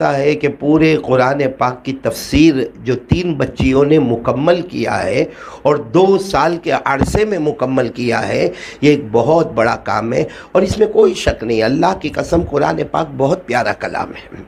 ہے کہ پورے قرآن پاک کی تفسیر جو 3 بچیوں نے مکمل کیا ہے اور 2 سال کے عرصے میں مکمل کیا ہے، یہ ایک بہت بڑا کام ہے، اور اس میں کوئی شک نہیں۔ اللہ کی قسم قرآن پاک بہت پیارا کلام ہے،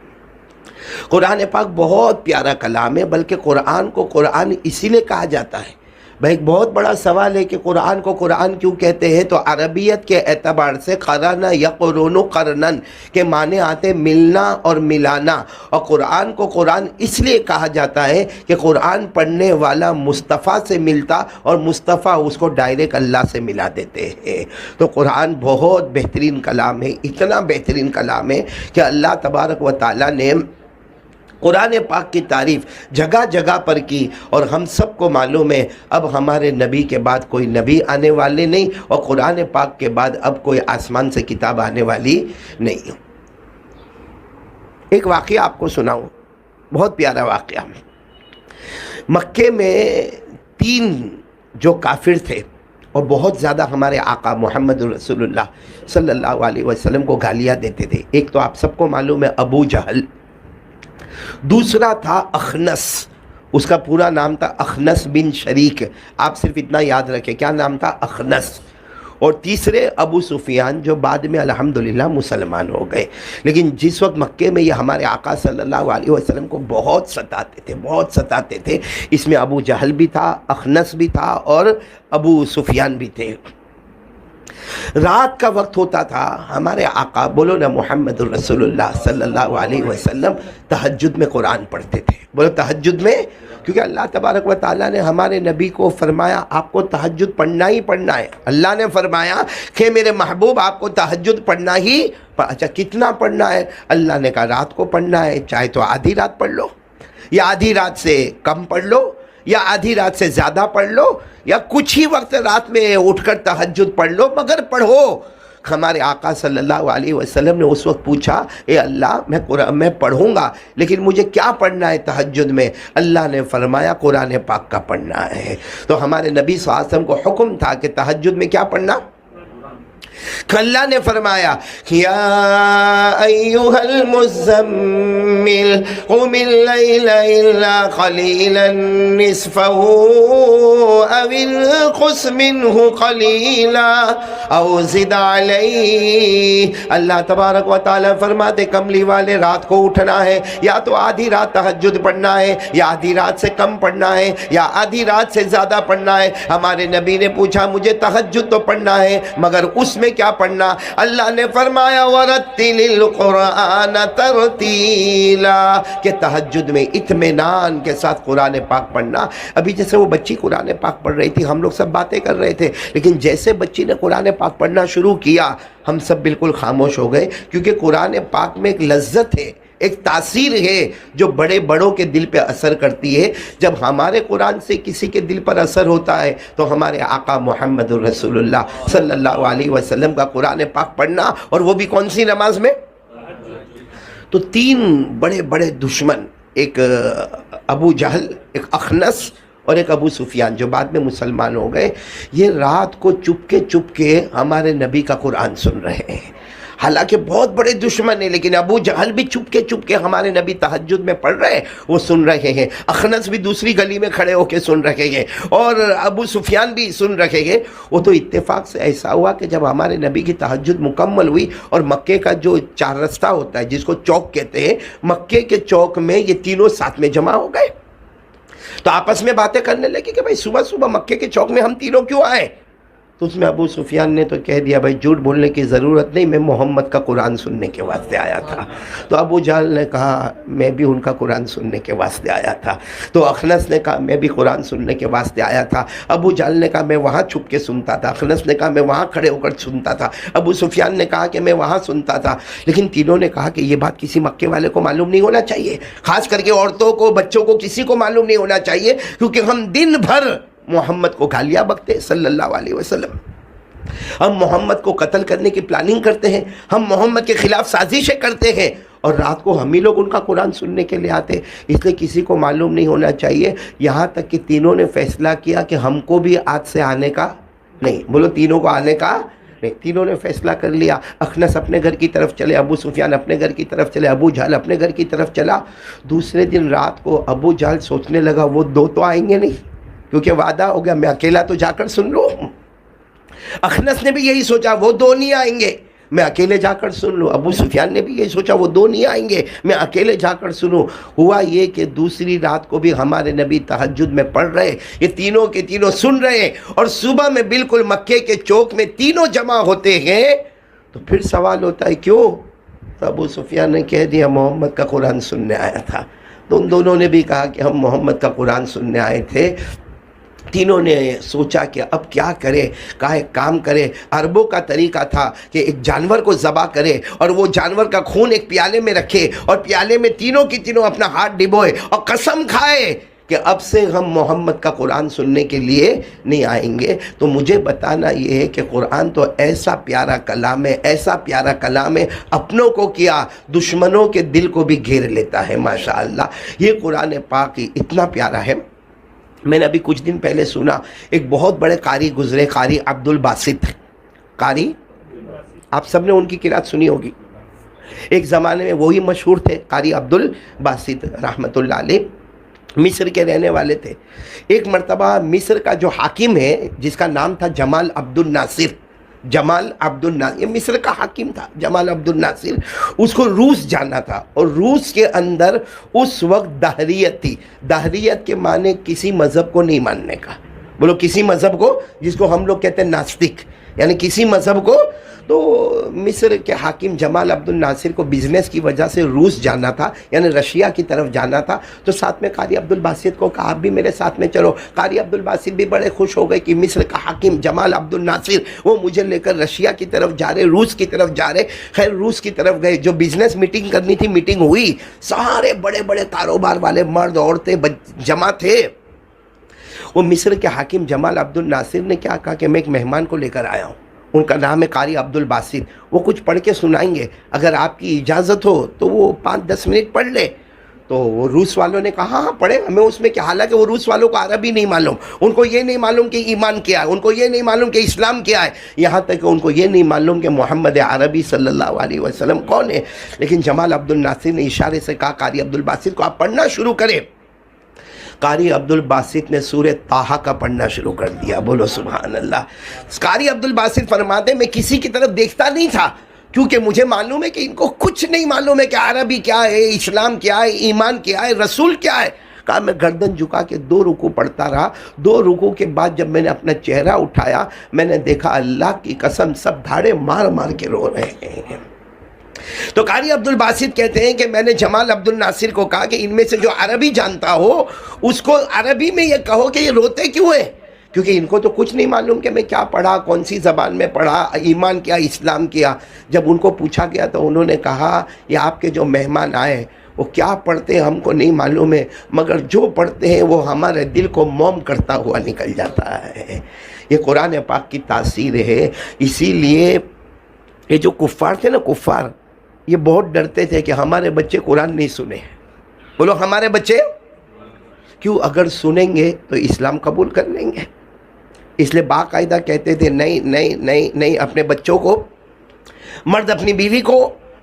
قرآن پاک بہت پیارا کلام ہے، بلکہ قرآن کو قرآن اسی لیے کہا جاتا ہے۔ بھائی ایک بہت بڑا سوال ہے کہ قرآن کو قرآن کیوں کہتے ہیں، تو عربیت کے اعتبار سے قرن یقرن قرنن کے معنی آتے ملنا اور ملانا، اور قرآن کو قرآن اس لیے کہا جاتا ہے کہ قرآن پڑھنے والا مصطفیٰ سے ملتا اور مصطفیٰ اس کو ڈائریکٹ اللہ سے ملا دیتے ہیں۔ تو قرآن بہت بہترین کلام ہے، اتنا بہترین کلام ہے کہ اللہ تبارک و تعالیٰ نے قرآن پاک کی تعریف جگہ جگہ پر کی، اور ہم سب کو معلوم ہے اب ہمارے نبی کے بعد کوئی نبی آنے والے نہیں، اور قرآن پاک کے بعد اب کوئی آسمان سے کتاب آنے والی نہیں۔ ایک واقعہ آپ کو سناؤں، بہت پیارا واقعہ۔ مکے میں 3 جو کافر تھے اور بہت زیادہ ہمارے آقا محمد رسول اللہ صلی اللہ علیہ وسلم کو گالیاں دیتے تھے۔ ایک تو آپ سب کو معلوم ہے ابو جہل، دوسرا تھا اخنس، اس کا پورا نام تھا اخنس بن شریک، آپ صرف اتنا یاد رکھیں کیا نام تھا، اخنس، اور تیسرے ابو سفیان جو بعد میں الحمدللہ مسلمان ہو گئے۔ لیکن جس وقت مکے میں یہ ہمارے آقا صلی اللہ علیہ وسلم کو بہت ستاتے تھے، اس میں ابو جہل بھی تھا، اخنس بھی تھا اور ابو سفیان بھی تھے۔ رات کا وقت ہوتا تھا، ہمارے آقا بولو نا محمد رسول اللہ صلی اللہ علیہ وسلم تہجد میں قرآن پڑھتے تھے، بولو تہجد میں، کیونکہ اللہ تبارک و تعالیٰ نے ہمارے نبی کو فرمایا آپ کو تہجد پڑھنا ہی پڑھنا ہے۔ اللہ نے فرمایا کہ میرے محبوب آپ کو تہجد پڑھنا ہی اچھا کتنا پڑھنا ہے؟ اللہ نے کہا رات کو پڑھنا ہے، چاہے تو آدھی رات پڑھ لو، یا آدھی رات سے کم پڑھ لو، یا آدھی رات سے زیادہ پڑھ لو، یا کچھ ہی وقت رات میں اٹھ کر تہجد پڑھ لو، مگر پڑھو۔ ہمارے آقا صلی اللہ علیہ وسلم نے اس وقت پوچھا اے اللہ میں پڑھوں گا لیکن مجھے کیا پڑھنا ہے تہجد میں؟ اللہ نے فرمایا قرآن پاک کا پڑھنا ہے۔ تو ہمارے نبی صلی اللہ علیہ وسلم کو حکم تھا کہ تہجد میں کیا پڑھنا؟ اللہ نے فرمایا یا ایھا المزمل قم اللیل الا قلیلا نصفہ او انقص منہ قلیلا او زد علیہ۔ اللہ تبارک و تعالیٰ فرماتے کملی والے رات کو اٹھنا ہے، یا تو آدھی رات تہجد پڑھنا ہے، یا آدھی رات سے کم پڑھنا ہے، یا آدھی رات سے زیادہ پڑھنا ہے۔ ہمارے نبی نے پوچھا مجھے تہجد تو پڑھنا ہے مگر اس میں کیا پڑھنا؟ اللہ نے فرمایا وَرَتِّلِ الْقُرْآنَ تَرْتِيلًا، کہ تہجد میں اطمینان کے ساتھ قرآن پاک پڑھنا۔ ابھی جیسے وہ بچی قرآن پاک پڑھ رہی تھی، ہم لوگ سب باتیں کر رہے تھے، لیکن جیسے بچی نے قرآن پاک پڑھنا شروع کیا ہم سب بالکل خاموش ہو گئے، کیونکہ قرآن پاک میں ایک لذت ہے، ایک تاثیر ہے جو بڑوں کے دل پہ اثر کرتی ہے۔ جب ہمارے قرآن سے کسی کے دل پر اثر ہوتا ہے تو ہمارے آقا محمد رسول اللہ صلی اللہ علیہ وسلم کا قرآن پاک پڑھنا، اور وہ بھی کون سی نماز میں؟ تو 3 بڑے دشمن، ایک ابو جہل، ایک اخنس اور ایک ابو سفیان جو بعد میں مسلمان ہو گئے، یہ رات کو چپ کے ہمارے نبی کا قرآن سن رہے ہیں۔ حالانکہ بہت بڑے دشمن ہیں، لیکن ابو جہل بھی چپ کے ہمارے نبی تہجد میں پڑھ رہے ہیں، وہ سن رہے ہیں۔ اخنس بھی دوسری گلی میں کھڑے ہو کے سن رہے ہیں، اور ابو سفیان بھی سن رہے ہیں۔ وہ تو اتفاق سے ایسا ہوا کہ جب ہمارے نبی کی تہجد مکمل ہوئی اور مکے کا جو 4 رستہ ہوتا ہے جس کو چوک کہتے ہیں، مکے کے چوک میں یہ تینوں ساتھ میں جمع ہو گئے، تو آپس میں باتیں کرنے لگے کہ بھائی صبح مکے کے چوک میں ہم تینوں کیوں آئے؟ تو اس میں ابو سفیان نے تو کہہ دیا بھائی جھوٹ بولنے کی ضرورت نہیں، میں محمد کا قرآن سننے کے واسطے آیا تھا۔ تو ابو جہل نے کہا میں بھی ان کا قرآن سننے کے واسطے آیا تھا۔ تو اخنس نے کہا میں بھی قرآن سننے کے واسطے آیا تھا۔ ابو جہل نے کہا میں وہاں چھپ کے سنتا تھا، اخنس نے کہا میں وہاں کھڑے ہو کر سنتا تھا، ابو سفیان نے کہا کہ میں وہاں سنتا تھا۔ لیکن تینوں نے کہا کہ یہ بات کسی مکے والے کو معلوم نہیں ہونا چاہیے، خاص کر کے عورتوں کو، بچوں کو، کسی کو معلوم نہیں ہونا چاہیے، کیونکہ ہم دن بھر محمد کو گالیاں بکتے صلی اللہ علیہ وسلم، ہم محمد کو قتل کرنے کی پلاننگ کرتے ہیں، ہم محمد کے خلاف سازشیں کرتے ہیں، اور رات کو ہم ہی لوگ ان کا قرآن سننے کے لیے آتے، اس لیے کسی کو معلوم نہیں ہونا چاہیے۔ یہاں تک کہ تینوں نے فیصلہ کیا کہ ہم کو بھی آج سے آنے کا نہیں، بولو تینوں کو آنے کا نہیں، تینوں نے فیصلہ کر لیا. اخنس اپنے گھر کی طرف چلے، ابو سفیان اپنے گھر کی طرف چلے، ابو جہل اپنے گھر کی طرف چلا. دوسرے دن رات کو ابو جہل سوچنے لگا وہ دو تو آئیں گے نہیں، کیونکہ وعدہ ہو گیا میں اکیلا تو جا کر سن لوں. اخنس نے بھی یہی سوچا وہ دو نہیں آئیں گے، میں اکیلے جا کر سن لوں. ابو سفیان نے بھی یہی سوچا وہ دو نہیں آئیں گے، میں اکیلے جا کر سنوں. ہوا یہ کہ دوسری رات کو بھی ہمارے نبی تہجد میں پڑھ رہے، یہ تینوں کے تینوں سن رہے، اور صبح میں بالکل مکے کے چوک میں تینوں جمع ہوتے ہیں. تو پھر سوال ہوتا ہے کیوں؟ تو ابو سفیان نے کہہ دیا محمد کا قرآن سننے آیا تھا. تو ان دونوں نے بھی کہا کہ ہم محمد کا قرآن سننے آئے تھے. تینوں نے سوچا کہ اب کیا کرے، کہا ایک کام کرے. عربوں کا طریقہ تھا کہ ایک جانور کو ذبح کرے اور وہ جانور کا خون ایک پیالے میں رکھے اور پیالے میں تینوں کی تینوں اپنا ہاتھ ڈبوئے اور قسم کھائے کہ اب سے ہم محمد کا قرآن سننے کے لیے نہیں آئیں گے. تو مجھے بتانا یہ ہے کہ قرآن تو ایسا پیارا کلام ہے، ایسا پیارا کلام ہے، اپنوں کو کیا دشمنوں کے دل کو بھی گھیر لیتا ہے. ماشاءاللہ یہ قرآن پاک اتنا پیارا ہے. میں نے ابھی کچھ دن پہلے سنا ایک بہت بڑے قاری گزرے، قاری عبد الباسط. قاری آپ سب نے ان کی قرات سنی ہوگی. ایک زمانے میں وہی مشہور تھے قاری عبد الباسط رحمۃ اللہ علیہ. مصر کے رہنے والے تھے. ایک مرتبہ مصر کا جو حاکم ہے جس کا نام تھا جمال عبد الناصر، جمال عبد الناصر، یہ مصر کا حاکم تھا جمال عبد الناصر. اس کو روس جانا تھا اور روس کے اندر اس وقت دہریت تھی. دہریت کے معنی کسی مذہب کو نہیں ماننے کا. بولو کسی مذہب کو، جس کو ہم لوگ کہتے ہیں ناستک، یعنی کسی مذہب کو. تو مصر کے حاکم جمال عبد الناصر کو بزنس کی وجہ سے روس جانا تھا، یعنی رشیا کی طرف جانا تھا. تو ساتھ میں قاری عبد الباسط کو کہا آپ بھی میرے ساتھ میں چلو. قاری عبد الباسط بھی بڑے خوش ہو گئے کہ مصر کا حاکم جمال عبد الناصر وہ مجھے لے کر رشیا کی طرف جا رہے، روس کی طرف جا رہے. خیر روس کی طرف گئے، جو بزنس میٹنگ کرنی تھی میٹنگ ہوئی. سارے بڑے بڑے کاروبار والے مرد عورتیں جمع تھے. وہ مصر کے حاکم جمال عبد الناصر نے کیا کہا کہ میں ایک مہمان کو لے کر آیا ہوں، ان کا نام ہے قاری عبد الباسط. وہ کچھ پڑھ کے سنائیں گے، اگر آپ کی اجازت ہو تو وہ 5-10 منٹ پڑھ لے. تو وہ روس والوں نے کہا ہاں پڑھے، ہمیں اس میں کیا. حالانکہ وہ روس والوں کو عربی نہیں معلوم، ان کو یہ نہیں معلوم کہ ایمان کیا ہے، ان کو یہ نہیں معلوم کہ اسلام کیا ہے، یہاں تک کہ ان کو یہ نہیں معلوم کہ محمد عربی صلی اللہ علیہ وسلم کون ہے. لیکن جمال عبد الناصر نے اشارے سے کہا قاری عبد الباسط کو آپ پڑھنا شروع کریں. قاری عبد الباسط نے سورہ طٰہٰ کا پڑھنا شروع کر دیا. بولو سبحان اللہ. قاری عبد الباسط فرماتے میں کسی کی طرف دیکھتا نہیں تھا کیونکہ مجھے معلوم ہے کہ ان کو کچھ نہیں معلوم ہے کہ عربی کیا ہے، اسلام کیا ہے، ایمان کیا ہے، رسول کیا ہے. کہا میں گردن جھکا کے 2 رکوع پڑھتا رہا. 2 رکوع کے بعد جب میں نے اپنا چہرہ اٹھایا میں نے دیکھا اللہ کی قسم سب دھاڑے مار مار کے رو رہے ہیں. تو قاری عبد الباسط کہتے ہیں کہ میں نے جمال عبد الناصر کو کہا کہ ان میں سے جو عربی جانتا ہو اس کو عربی میں یہ کہو کہ یہ روتے کیوں ہیں، کیونکہ ان کو تو کچھ نہیں معلوم کہ میں کیا پڑھا، کون سی زبان میں پڑھا، ایمان کیا، اسلام کیا. جب ان کو پوچھا گیا تو انہوں نے کہا یہ آپ کے جو مہمان آئے وہ کیا پڑھتے ہیں ہم کو نہیں معلوم ہے، مگر جو پڑھتے ہیں وہ ہمارے دل کو موم کرتا ہوا نکل جاتا ہے. یہ قرآن پاک کی تاثیر ہے. اسی لیے یہ جو کفار تھے نا، کفار یہ بہت ڈرتے تھے کہ ہمارے بچے قرآن نہیں سنیں. بولو ہمارے بچے کیوں، اگر سنیں گے تو اسلام قبول کر لیں گے. اس لیے باقاعدہ کہتے تھے نہیں نہیں نہیں نہیں، اپنے بچوں کو، مرد اپنی بیوی کو،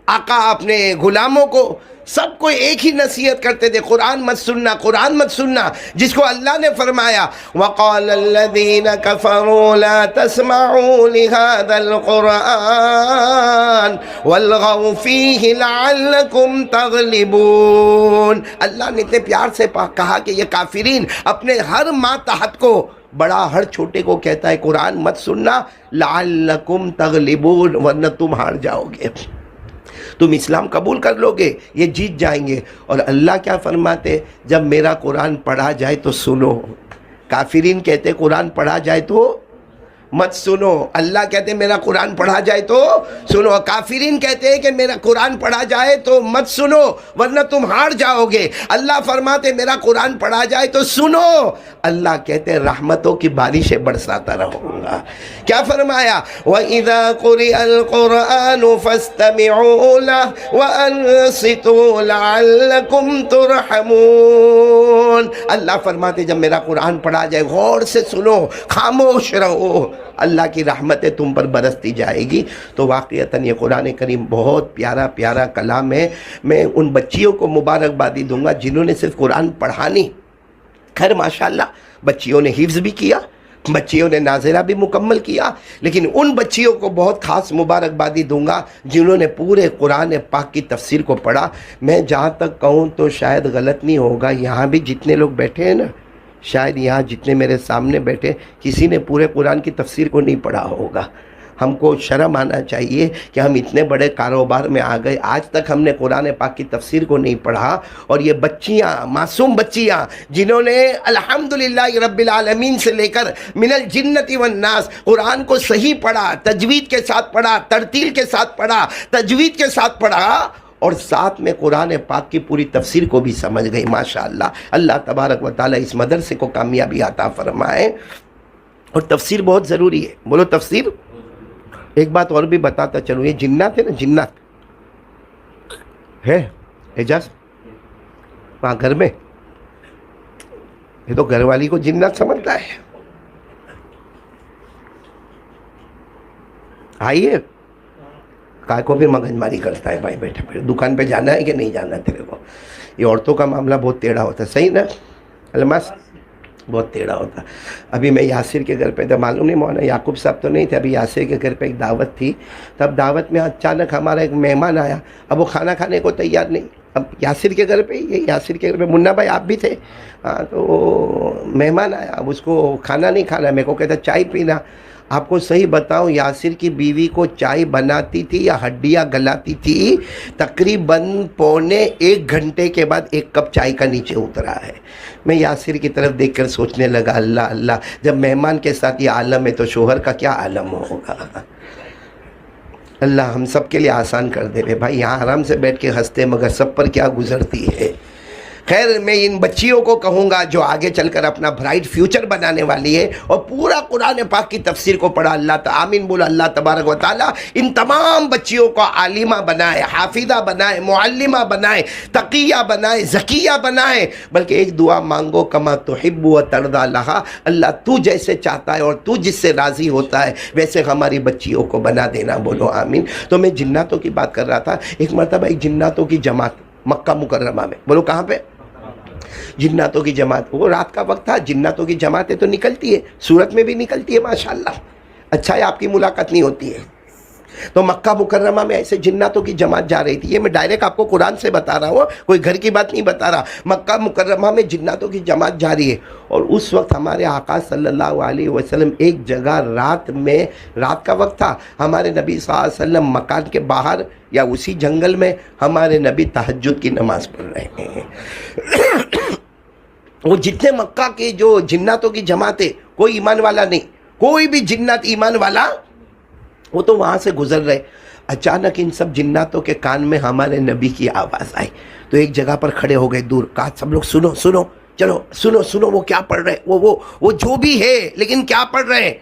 آقا اپنے غلاموں کو، سب کو ایک ہی نصیحت کرتے تھے قرآن مت سننا، قرآن مت سننا. جس کو اللہ نے فرمایا وَقَالَ الَّذِينَ كَفَرُوا لَا تَسْمَعُوا لِهَذَا الْقُرْآنِ وَالْغَوْا فِيهِ لَعَلَّكُمْ تَغْلِبُونَ. اللہ نے اتنے پیار سے کہا کہ یہ کافرین اپنے ہر ماتحت کو، بڑا ہر چھوٹے کو کہتا ہے قرآن مت سننا، لعلکم تغلبون، ورنہ تم ہار جاؤ گے. تم اسلام قبول کر لو گے، یہ جیت جائیں گے. اور اللہ کیا فرماتے، جب میرا قرآن پڑھا جائے تو سنو. کافرین کہتے قرآن پڑھا جائے تو مت سنو، اللہ کہتے میرا قرآن پڑھا جائے تو سنو. کافرین کہتے ہیں کہ میرا قرآن پڑھا جائے تو مت سنو ورنہ تم ہار جاؤ گے. اللہ فرماتے میرا قرآن پڑھا جائے تو سنو. اللہ کہتے رحمتوں کی بارشیں برساتا رہوں گا. کیا فرمایا، وَإِذَا قُرِئَ الْقُرْآنُ فَاسْتَمِعُوا لَهُ وَأَنصِتُوا لَعَلَّكُمْ تُرْحَمُونَ. اللہ فرماتے جب میرا قرآن پڑھا جائے غور سے سنو، خاموش رہو. اللہ کی رحمتیں تم پر برستی جائے گی۔ تو واقعتاً یہ قرآن کریم بہت پیارا پیارا کلام ہے۔ میں ان بچیوں کو مبارکبادی دوں گا جنہوں نے صرف قرآن پڑھا نہیں، خیر ماشاءاللہ بچیوں نے حفظ بھی کیا، بچیوں نے ناظرہ بھی مکمل کیا، لیکن ان بچیوں کو بہت خاص مبارکبادی دوں گا جنہوں نے پورے قرآن پاک کی تفسیر کو پڑھا۔ میں جہاں تک کہوں تو شاید غلط نہیں ہوگا، یہاں بھی جتنے لوگ بیٹھے ہیں نا، شاید یہاں جتنے میرے سامنے بیٹھے کسی نے پورے قرآن کی تفسیر کو نہیں پڑھا ہوگا۔ ہم کو شرم آنا چاہیے کہ ہم اتنے بڑے کاروبار میں آ گئے، آج تک ہم نے قرآن پاک کی تفسیر کو نہیں پڑھا۔ اور یہ بچیاں، معصوم بچیاں جنہوں نے الحمدللہ رب العالمین سے لے کر من الجنت والناس قرآن کو صحیح پڑھا، تجوید کے ساتھ پڑھا، ترتیل کے ساتھ پڑھا، تجوید کے ساتھ پڑھا، اور ساتھ میں قرآن پاک کی پوری تفسیر کو بھی سمجھ گئی، ماشاءاللہ۔ اللہ تبارک و تعالی اس مدرسے کو کامیابی عطا فرمائے۔ اور تفسیر بہت ضروری ہے، بولو تفسیر۔ ایک بات اور بھی بتاتا چلوں، یہ جنات ہے نا، جنات ہے اعجاز وہاں گھر میں، یہ تو گھر والی کو جنات سمجھتا ہے۔ آئیے کائے کو پھر مگج ماری کرتا ہے، بھائی بیٹھے پھر دکان پہ جانا ہے کہ نہیں جانا تیرے کو؟ یہ عورتوں کا معاملہ بہت ٹیڑھا ہوتا ہے، صحیح نا الماس؟ بہت ٹیڑھا ہوتا۔ ابھی میں یاسر کے گھر پہ تھا، معلوم نہیں مولانا یعقوب صاحب تو نہیں تھے، ابھی یاسر کے گھر پہ ایک دعوت تھی، تب دعوت میں اچانک ہمارا ایک مہمان آیا، اب وہ کھانا کھانے کو تیار نہیں، اب یاسر کے گھر پہ، یہ یاسر کے گھر پہ منا بھائی آپ بھی تھے، ہاں، تو مہمان آیا، اب اس کو کھانا نہیں کھانا، میرے کو کہتا چائے پینا۔ آپ کو صحیح بتاؤں، یاسر کی بیوی کو چائے بناتی تھی یا ہڈیاں گلاتی تھی، تقریباً پونے 1 گھنٹے کے بعد 1 کپ چائے کا نیچے اترا ہے۔ میں یاسر کی طرف دیکھ کر سوچنے لگا، اللہ اللہ، جب مہمان کے ساتھ یہ عالم ہے تو شوہر کا کیا عالم ہوگا۔ اللہ ہم سب کے لیے آسان کر دے رہے بھائی، یہاں آرام سے بیٹھ کے ہنستے مگر سب پر کیا گزرتی ہے۔ خیر میں ان بچیوں کو کہوں گا جو آگے چل کر اپنا برائٹ فیوچر بنانے والی ہے اور پورا قرآن پاک کی تفسیر کو پڑھا، اللہ تعالیٰ آمین بولا، اللہ تبارک و تعالیٰ ان تمام بچیوں کو عالمہ بنائے، حافظہ بنائے، معلمہ بنائے، تقیہ بنائے، زکیہ بنائے۔ بلکہ ایک دعا مانگو، کما تحب و ترضی لہا، اللہ تو جیسے چاہتا ہے اور تو جس سے راضی ہوتا ہے ویسے ہماری بچیوں کو بنا دینا، بولو آمین۔ تو میں جناتوں کی بات کر رہا تھا، ایک مرتبہ ایک جناتوں کی جماعت مکہ مکرمہ میں، بولو کہاں پہ؟ جناتوں کی جماعت، وہ رات کا وقت تھا، جناتوں کی جماعتیں تو نکلتی ہے، صورت میں بھی نکلتی ہے ماشاءاللہ، اچھا ہے آپ کی ملاقات نہیں ہوتی ہے۔ تو مکہ مکرمہ میں ایسے جناتوں کی جماعت جا رہی تھی، یہ میں ڈائریکٹ آپ کو قرآن سے بتا رہا ہوں، کوئی گھر کی بات نہیں بتا رہا، مکہ مکرمہ میں جناتوں کی جماعت جا رہی ہے۔ اور اس وقت ہمارے آقا صلی اللہ علیہ وسلم ایک جگہ رات میں، رات کا وقت تھا، ہمارے نبی صلی اللہ علیہ وسلم مکان کے باہر یا اسی جنگل میں ہمارے نبی تہجد کی نماز پڑھ رہے ہیں۔ وہ جتنے مکہ کے جو جناتوں کی جماعتیں، کوئی ایمان والا نہیں، کوئی بھی جنات ایمان والا، وہ تو وہاں سے گزر رہے۔ اچانک ان سب جناتوں کے کان میں ہمارے نبی کی آواز آئی، تو ایک جگہ پر کھڑے ہو گئے دور، کہا سب لوگ سنو سنو، چلو سنو سنو، وہ کیا پڑھ رہے، وہ جو بھی ہے لیکن کیا پڑھ رہے ہیں۔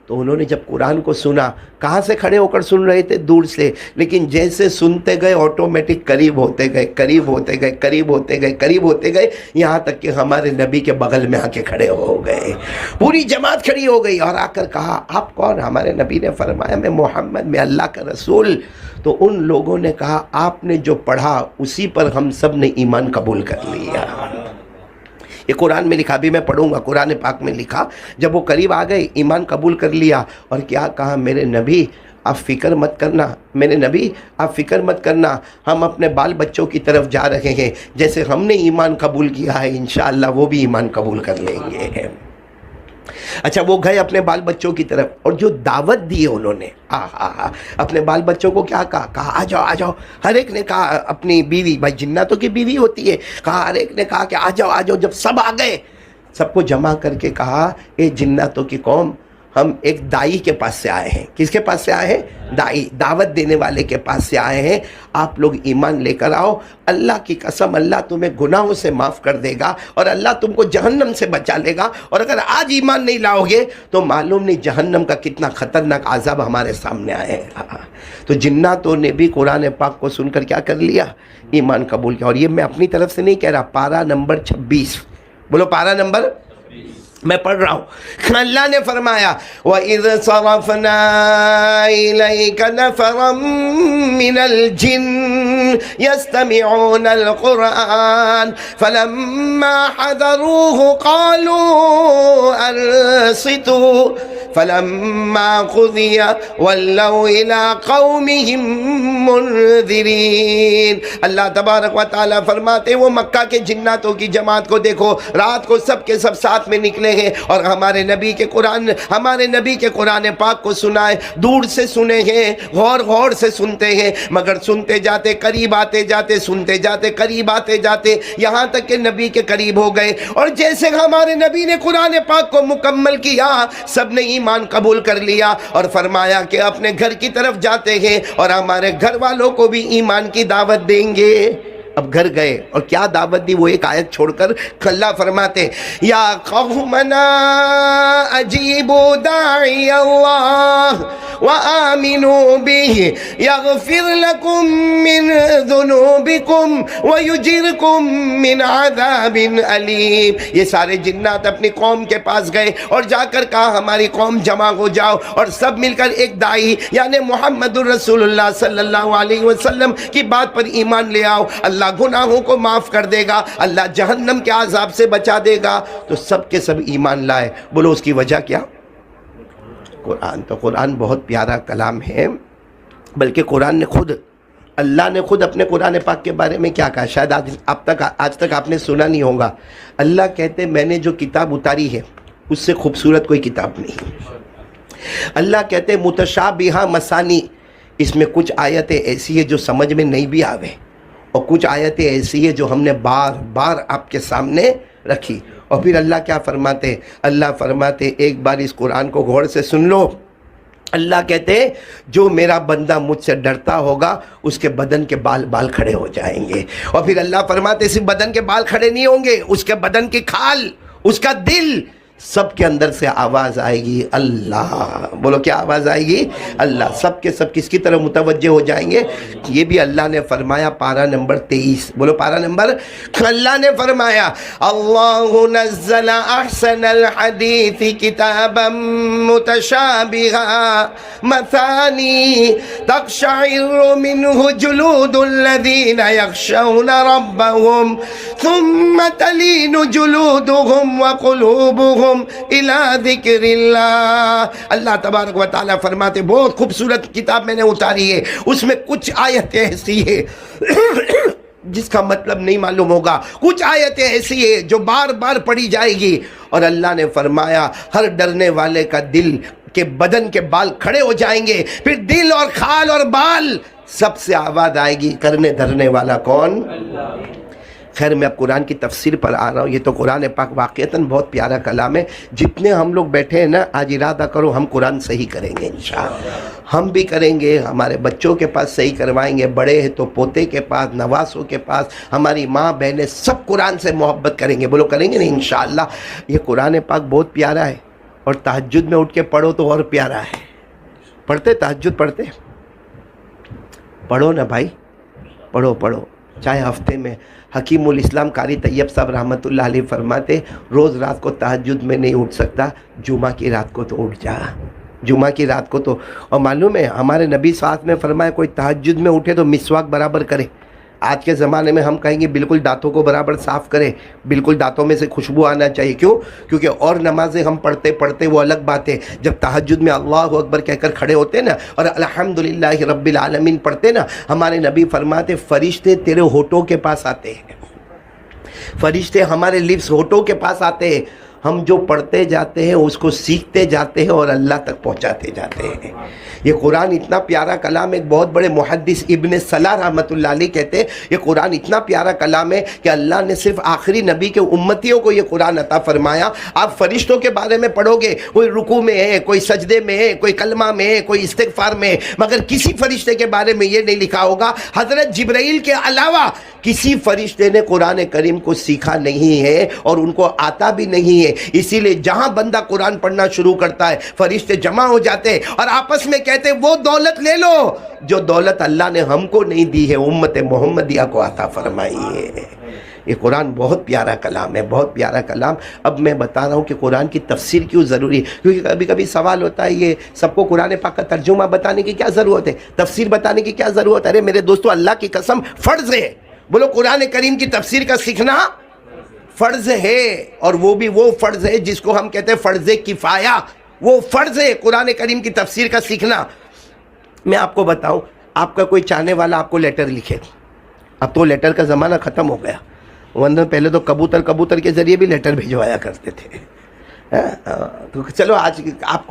تو انہوں نے جب قرآن کو سنا، کہاں سے کھڑے ہو کر سن رہے تھے؟ دور سے، لیکن جیسے سنتے گئے آٹومیٹک قریب ہوتے گئے، قریب ہوتے گئے، قریب ہوتے گئے، قریب ہوتے گئے، یہاں تک کہ ہمارے نبی کے بغل میں آ کے کھڑے ہو گئے۔ پوری جماعت کھڑی ہو گئی اور آ کر کہا آپ کون؟ ہمارے نبی نے فرمایا میں محمد، میں اللہ کا رسول۔ تو ان لوگوں نے کہا آپ نے جو پڑھا اسی پر ہم سب نے ایمان قبول کر لیا۔ یہ قرآن میں لکھا، بھی میں پڑھوں گا، قرآن پاک میں لکھا، جب وہ قریب آ گئے ایمان قبول کر لیا۔ اور کیا کہا؟ میرے نبی آپ فکر مت کرنا، میرے نبی آپ فکر مت کرنا، ہم اپنے بال بچوں کی طرف جا رہے ہیں، جیسے ہم نے ایمان قبول کیا ہے انشاءاللہ وہ بھی ایمان قبول کر لیں گے۔ اچھا وہ گئے اپنے بال بچوں کی طرف، اور جو دعوت دی انہوں نے، اپنے بال بچوں کو کیا کہا آ جاؤ آ جاؤ۔ ہر ایک نے کہا، اپنی بیوی، بھائی جناتوں کی بیوی ہوتی ہے، کہا ہر ایک نے کہا کہ آ جاؤ آ جاؤ۔ جب سب آ گئے، سب کو جمع کر کے کہا اے جناتوں کی قوم، ہم ایک دائی کے پاس سے آئے ہیں۔ کس کے پاس سے آئے ہیں؟ دائی، دعوت دینے والے کے پاس سے آئے ہیں۔ آپ لوگ ایمان لے کر آؤ، اللہ کی قسم اللہ تمہیں گناہوں سے معاف کر دے گا اور اللہ تم کو جہنم سے بچا لے گا، اور اگر آج ایمان نہیں لاؤ گے تو معلوم نہیں جہنم کا کتنا خطرناک عذاب ہمارے سامنے آئے گا۔ تو جناتوں نے بھی قرآن پاک کو سن کر کیا کر لیا؟ ایمان قبول کیا۔ اور یہ میں اپنی طرف سے نہیں کہہ رہا، پارہ نمبر 26، بولو پارہ نمبر میں پڑھ رہا ہوں، اللہ نے فرمایا وَإِذْ صَرَفْنَا إِلَيْكَ نَفَرًا مِّنَ الْجِنِّ يَسْتَمِعُونَ الْقُرْآنَ فَلَمَّا حَضَرُوهُ قَالُوا أَنصِتُوا فَلَمَّا قُضِيَ وَلَّوْا إِلَىٰ قَوْمِهِم مُّنذِرِينَ۔ اللہ تبارک و تعالیٰ فرماتے ہیں وہ مکہ کے جناتوں کی جماعت کو دیکھو، رات کو سب کے سب ساتھ میں نکلے ہیں اور ہمارے نبی کے قرآن پاک کو سنائے، دور سے سنے ہیں، غور سے سنتے ہیں، مگر سنتے جاتے قریب آتے جاتے، سنتے جاتے قریب آتے جاتے، یہاں تک کہ نبی کے قریب ہو گئے۔ اور جیسے ہمارے نبی نے قرآن پاک کو مکمل کیا، سب نے ایمان قبول کر لیا اور فرمایا کہ اپنے گھر کی طرف جاتے ہیں اور ہمارے گھر والوں کو بھی ایمان کی دعوت دیں گے۔ اب گھر گئے اور کیا دعوت دی، وہ ایک آیت چھوڑ کر اللہ فرماتے یا قومنا اجیبوا داعی اللہ وآمنوا به یغفر لکم من ذنوبکم ویجرکم من عذاب علیم۔ یہ سارے جنات اپنی قوم کے پاس گئے اور جا کر کہا ہماری قوم جمع ہو جاؤ اور سب مل کر ایک داعی یعنی محمد الرسول اللہ صلی اللہ علیہ وسلم کی بات پر ایمان لے آؤ، اللہ گناہوں کو معاف کر دے گا، اللہ جہنم کے عذاب سے بچا دے گا۔ تو سب کے سب ایمان لائے۔ بولو اس کی وجہ کیا؟ قرآن۔ تو قرآن بہت پیارا کلام ہے، بلکہ قرآن نے خود، اللہ نے خود اپنے قرآن پاک کے بارے میں کیا کہا، شاید آج تک آپ نے سنا نہیں ہوگا۔ اللہ کہتے میں نے جو کتاب اتاری ہے اس سے خوبصورت کوئی کتاب نہیں۔ اللہ کہتے متشابہہ مثانی، اس میں کچھ آیتیں ایسی ہیں جو سمجھ میں نہیں بھی آوے، اور کچھ آیتیں ایسی ہیں جو ہم نے بار بار آپ کے سامنے رکھی۔ اور پھر اللہ کیا فرماتے؟ اللہ فرماتے ایک بار اس قرآن کو غور سے سن لو۔ اللہ کہتے جو میرا بندہ مجھ سے ڈرتا ہوگا اس کے بدن کے بال کھڑے ہو جائیں گے۔ اور پھر اللہ فرماتے صرف بدن کے بال کھڑے نہیں ہوں گے، اس کے بدن کی کھال، اس کا دل، سب کے اندر سے آواز آئے گی اللہ۔ بولو کیا آواز آئے گی؟ اللہ۔ سب کے سب کس کی طرف متوجہ ہو جائیں گے؟ یہ بھی اللہ نے فرمایا پارہ نمبر 23۔ بولو پارہ نمبر، اللہ نے فرمایا اللہ نزل احسن الحدیث کتابا متشابہا مثانی تقشعر منہ جلود الذین یخشون ربهم ثم تلین جلودهم وقلوبهم الى ذکر اللہ۔ اللہ تبارک و تعالیٰ فرماتے بہت خوبصورت کتاب میں نے اتاری ہے، اس میں کچھ آیتیں ایسی ہے جس کا مطلب نہیں معلوم ہوگا، کچھ آیتیں ایسی ہے جو بار بار پڑھی جائے گی، اور اللہ نے فرمایا ہر ڈرنے والے کا دل کے بدن کے بال کھڑے ہو جائیں گے، پھر دل اور کھال اور بال سب سے آواز آئے گی، کرنے دھرنے والا کون؟ اللہ۔ خیر میں اب قرآن کی تفسیر پر آ رہا ہوں۔ یہ تو قرآن پاک واقعتاً بہت پیارا کلام ہے۔ جتنے ہم لوگ بیٹھے ہیں نا، آج ارادہ کرو ہم قرآن صحیح کریں گے انشاءاللہ۔ ہم بھی کریں گے، ہمارے بچوں کے پاس صحیح کروائیں گے، بڑے ہیں تو پوتے کے پاس، نواسوں کے پاس، ہماری ماں بہنیں سب قرآن سے محبت کریں گے۔ بولو کریں گے نہیں انشاءاللہ۔ یہ قرآن پاک بہت پیارا ہے، اور تہجد میں اٹھ کے پڑھو تو اور پیارا ہے۔ پڑھتے تہجد پڑھتے؟ پڑھو نا بھائی، پڑھو، چاہے ہفتے میں۔ حکیم الاسلام قاری طیب صاحب رحمۃ اللہ علیہ فرماتے روز رات کو تہجد میں نہیں اٹھ سکتا، جمعہ کی رات کو تو اٹھ جا، جمعہ کی رات کو تو۔ اور معلوم ہے ہمارے نبی صلی اللہ علیہ وسلم نے فرمایا کوئی تہجد میں اٹھے تو مسواک برابر کرے۔ آج کے زمانے میں ہم کہیں گے بالکل دانتوں کو برابر صاف کرے، بالکل دانتوں میں سے خوشبو آنا چاہیے۔ کیوں؟ کیونکہ اور نمازیں ہم پڑھتے وہ الگ بات ہے، جب تہجد میں اللہ اکبر کہہ کر کھڑے ہوتے نا اور الحمدللہ رب العالمین پڑھتے نا، ہمارے نبی فرماتے فرشتے تیرے ہونٹوں کے پاس آتے ہیں، فرشتے ہمارے لپس ہونٹوں کے پاس آتے ہیں، ہم جو پڑھتے جاتے ہیں اس کو سیکھتے جاتے ہیں اور اللہ تک پہنچاتے جاتے ہیں۔ یہ قرآن اتنا پیارا کلام ہے۔ ایک بہت بڑے محدث ابن صلاح رحمۃ اللہ علیہ کہتے ہیں یہ قرآن اتنا پیارا کلام ہے کہ اللہ نے صرف آخری نبی کے امتیوں کو یہ قرآن عطا فرمایا۔ آپ فرشتوں کے بارے میں پڑھو گے، کوئی رکوع میں ہے، کوئی سجدے میں ہے، کوئی کلمہ میں ہے، کوئی استغفار میں ہے، مگر کسی فرشتے کے بارے میں یہ نہیں لکھا ہوگا حضرت جبرائیل کے علاوہ کسی فرشتے نے قرآن کریم کو سیکھا نہیں ہے اور ان کو آتا بھی نہیں ہے۔ اسی لیے جہاں بندہ قرآن پڑھنا شروع کرتا ہے فرشتے جمع ہو جاتے ہیں اور آپس میں کہتے ہیں وہ دولت لے لو جو دولت اللہ نے ہم کو نہیں دی ہے، امت محمدیہ کو عطا فرمائی ہے۔ یہ قرآن بہت پیارا کلام ہے، بہت پیارا کلام۔ اب میں بتا رہا ہوں کہ قرآن کی تفسیر کیوں ضروری ہے، کیونکہ کبھی کبھی سوال ہوتا ہے یہ سب کو قرآن پاک کا ترجمہ بتانے کی کیا ضرورت ہے، تفسیر بتانے کی کیا ضرورت ہے؟ ارے میرے دوستو، اللہ کی قسم فرض ہے، بولو قرآن کریم کی تفسیر کا سیکھنا فرض ہے، اور وہ بھی وہ فرض ہے جس کو ہم کہتے ہیں فرض کفایہ، وہ فرض ہے قرآن کریم کی تفسیر کا سیکھنا۔ میں آپ کو بتاؤں، آپ کا کوئی چاہنے والا آپ کو لیٹر لکھے، اب تو لیٹر کا زمانہ ختم ہو گیا، ورنہ پہلے تو کبوتر کے ذریعے بھی لیٹر بھیجوایا کرتے تھے۔ تو چلو آج آپ